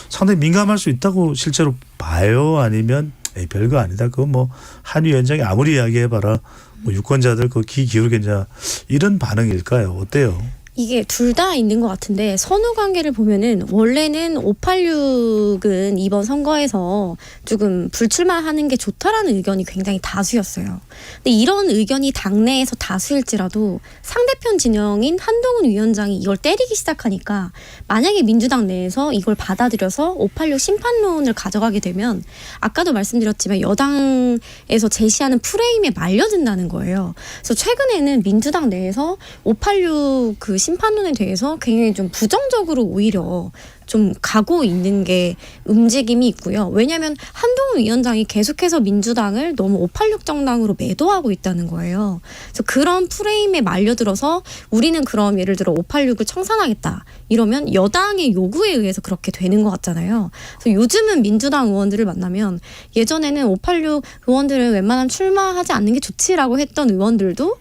상당히 민감할 수 있다고 실제로 봐요? 아니면 별거 아니다. 그거 뭐 한 위원장이 아무리 이야기해봐라. 뭐 유권자들 귀 기울겠냐 이런 반응일까요? 어때요? 이게 둘 다 있는 것 같은데 선후 관계를 보면은 원래는 586은 이번 선거에서 조금 불출마하는 게 좋다라는 의견이 굉장히 다수였어요. 근데 이런 의견이 당내에서 다수일지라도 상대편 진영인 한동훈 위원장이 이걸 때리기 시작하니까 만약에 민주당 내에서 이걸 받아들여서 586 심판론을 가져가게 되면 아까도 말씀드렸지만 여당에서 제시하는 프레임에 말려든다는 거예요. 그래서 최근에는 민주당 내에서 586 심판론에 대해서 굉장히 좀 부정적으로 오히려 좀 가고 있는 게 움직임이 있고요. 왜냐하면 한동훈 위원장이 계속해서 민주당을 너무 586 정당으로 매도하고 있다는 거예요. 그래서 그런 프레임에 말려들어서 우리는 그럼 예를 들어 586을 청산하겠다. 이러면 여당의 요구에 의해서 그렇게 되는 것 같잖아요. 그래서 요즘은 민주당 의원들을 만나면 예전에는 586 의원들은 웬만하면 출마하지 않는 게 좋지라고 했던 의원들도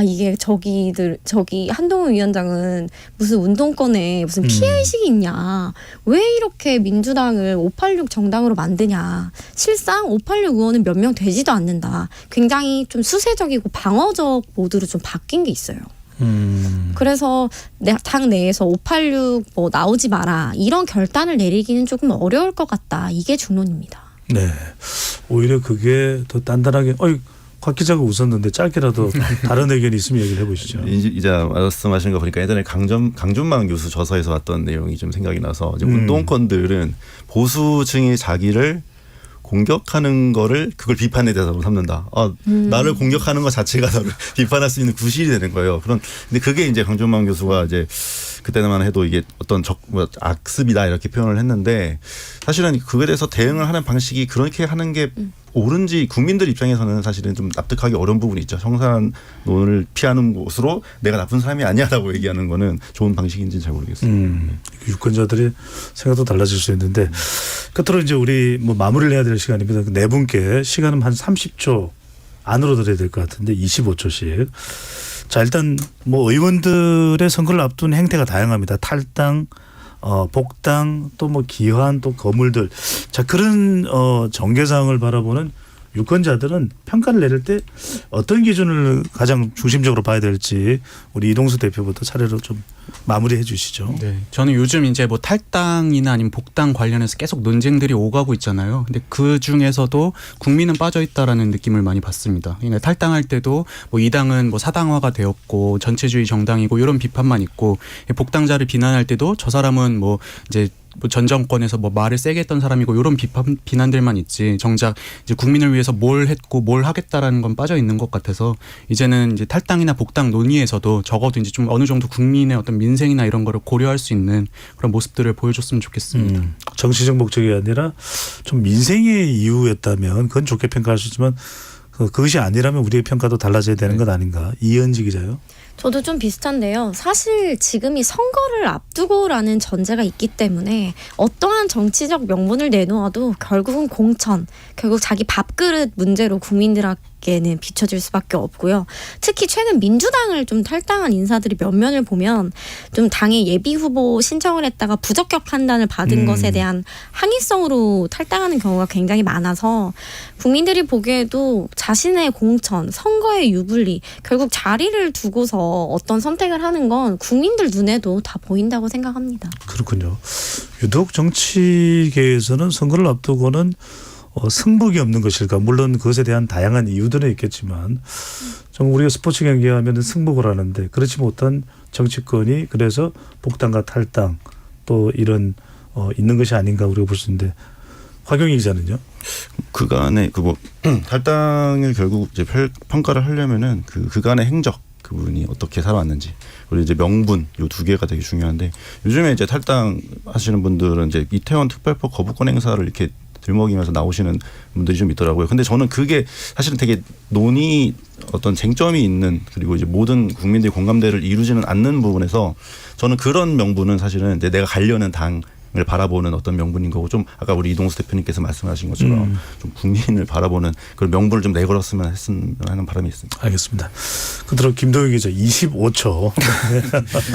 이게 저기 한동훈 위원장은 무슨 운동권에 무슨 피해의식이 있냐. 왜 이렇게 민주당을 586 정당으로 만드냐. 실상 586 의원은 몇 명 되지도 않는다. 굉장히 좀 수세적이고 방어적 모드로 좀 바뀐 게 있어요. 그래서 당 내에서 586 뭐 나오지 마라 이런 결단을 내리기는 조금 어려울 것 같다. 이게 중론입니다. 네, 오히려 그게 더 단단하게 곽 기자가 웃었는데 짧게라도 다른 의견이 있으면 얘기를 해보시죠. 이제 말씀하시는 거 보니까 예전에 강준만 교수 저서에서 왔던 내용이 좀 생각이 나서 이제 운동권들은 보수층이 자기를 공격하는 거를 그걸 비판의 대상으로 삼는다. 나를 공격하는 것 자체가 너를 비판할 수 있는 구실이 되는 거예요. 근데 그게 이제 강준만 교수가 이제 그때만 해도 이게 어떤 악습이다 이렇게 표현을 했는데 사실은 그거에 대해서 대응을 하는 방식이 그렇게 하는 게 옳은지 국민들 입장에서는 사실은 좀 납득하기 어려운 부분이 있죠. 청산론을 피하는 곳으로 내가 나쁜 사람이 아니야라고 얘기하는 거는 좋은 방식인지는 잘 모르겠어요. 유권자들의 생각도 달라질 수 있는데 끝으로 이제 우리 뭐 마무리를 해야 될 시간입니다. 네 분께 시간은 한 30초 안으로 드려야 될 것 같은데 25초씩. 자, 일단 뭐 의원들의 선거를 앞둔 행태가 다양합니다. 탈당, 복당, 또 뭐 기환, 또 거물들. 자, 그런 전개사항을 바라보는 유권자들은 평가를 내릴 때 어떤 기준을 가장 중심적으로 봐야 될지 우리 이동수 대표부터 차례로 좀 마무리해 주시죠. 네, 저는 요즘 이제 뭐 탈당이나 아니면 복당 관련해서 계속 논쟁들이 오가고 있잖아요. 근데 그 중에서도 국민은 빠져 있다라는 느낌을 많이 받습니다. 그러니까 탈당할 때도 뭐 이 당은 뭐 사당화가 되었고 전체주의 정당이고 이런 비판만 있고 복당자를 비난할 때도 저 사람은 뭐 이제 뭐 전 정권에서 뭐 말을 세게 했던 사람이고 이런 비난들만 있지 정작 이제 국민을 위해서 뭘 했고 뭘 하겠다라는 건 빠져 있는 것 같아서 이제는 이제 탈당이나 복당 논의에서도 적어도 이제 좀 어느 정도 국민의 어떤 민생이나 이런 거를 고려할 수 있는 그런 모습들을 보여줬으면 좋겠습니다. 정치적 목적이 아니라 좀 민생의 이유였다면 그건 좋게 평가할 수 있지만 그것이 아니라면 우리의 평가도 달라져야 되는 것 아닌가. 이현지 기자요. 저도 좀 비슷한데요. 사실 지금이 선거를 앞두고라는 전제가 있기 때문에 어떠한 정치적 명분을 내놓아도 결국은 공천, 결국 자기 밥그릇 문제로 국민들에게는 비춰질 수밖에 없고요. 특히 최근 민주당을 좀 탈당한 인사들이 몇 면을 보면 좀 당의 예비 후보 신청을 했다가 부적격 판단을 받은 것에 대한 항의성으로 탈당하는 경우가 굉장히 많아서 국민들이 보기에도 자신의 공천, 선거의 유불리, 결국 자리를 두고서 어떤 선택을 하는 건 국민들 눈에도 다 보인다고 생각합니다. 그렇군요. 유독 정치계에서는 선거를 앞두고는 승복이 없는 것일까. 물론 그것에 대한 다양한 이유들은 있겠지만 좀 우리가 스포츠 경기하면 승복을 하는데 그렇지 못한 정치권이 그래서 복당과 탈당 또 이런 있는 것이 아닌가 우리가 볼 수 있는데 화경희 기자는요? 그간의 탈당을 결국 이제 평가를 하려면은 그간의 행적 그분이 어떻게 살아왔는지 그리고 이제 명분 요 두 개가 되게 중요한데 요즘에 이제 탈당하시는 분들은 이제 이태원 특별법 거부권 행사를 이렇게 들먹이면서 나오시는 분들이 좀 있더라고요. 근데 저는 그게 사실은 되게 어떤 쟁점이 있는 그리고 이제 모든 국민들의 공감대를 이루지는 않는 부분에서 저는 그런 명분은 사실은 이제 내가 가려는 당을 바라보는 어떤 명분인 거고 좀 아까 우리 이동수 대표님께서 말씀하신 것처럼 좀 국민을 바라보는 그런 명분을 좀 내걸었으면 했으면 하는 바람이 있습니다. 알겠습니다. 그대로 김동희 기자 25초.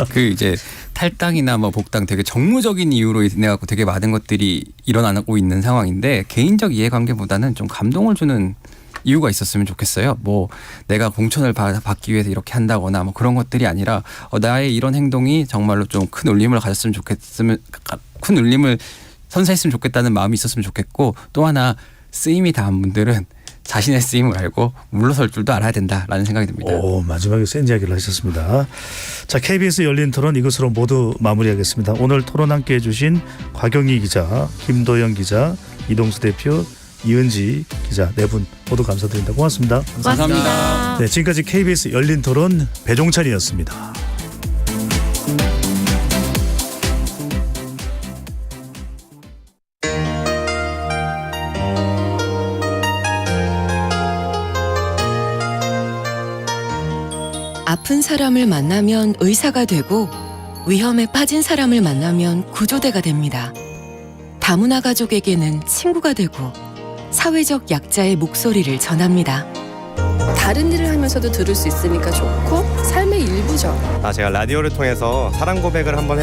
그 이제 탈당이나 뭐 복당 되게 정무적인 이유로 인해 갖고 되게 많은 것들이 일어나고 있는 상황인데 개인적 이해관계보다는 좀 감동을 주는 이유가 있었으면 좋겠어요. 뭐 내가 공천을 받기 위해서 이렇게 한다거나 뭐 그런 것들이 아니라 나의 이런 행동이 정말로 좀 큰 울림을 가졌으면 큰 울림을 선사했으면 좋겠다는 마음이 있었으면 좋겠고 또 하나 쓰임이 닿은 분들은 자신의 쓰임을 알고 물러설 줄도 알아야 된다라는 생각이 듭니다. 마지막에 센 이야기를 하셨습니다. 자, KBS 열린 토론 이것으로 모두 마무리하겠습니다. 오늘 토론 함께 해주신 곽영희 기자, 김도영 기자, 이동수 대표, 이은지 기자 네 분 모두 감사드립니다. 고맙습니다. 감사합니다. 네, 지금까지 KBS 열린 토론 배종찬이었습니다. 아픈 사람을 만나면 의사가 되고 위험에 빠진 사람을 만나면 구조대가 됩니다. 다문화 가족에게는 친구가 되고 사회적 약자의 목소리를 전합니다. 다른 일을 하면서도 들을 수 있으니까 좋고 삶의 일부죠. 제가 라디오를 통해서 사랑 고백을 한번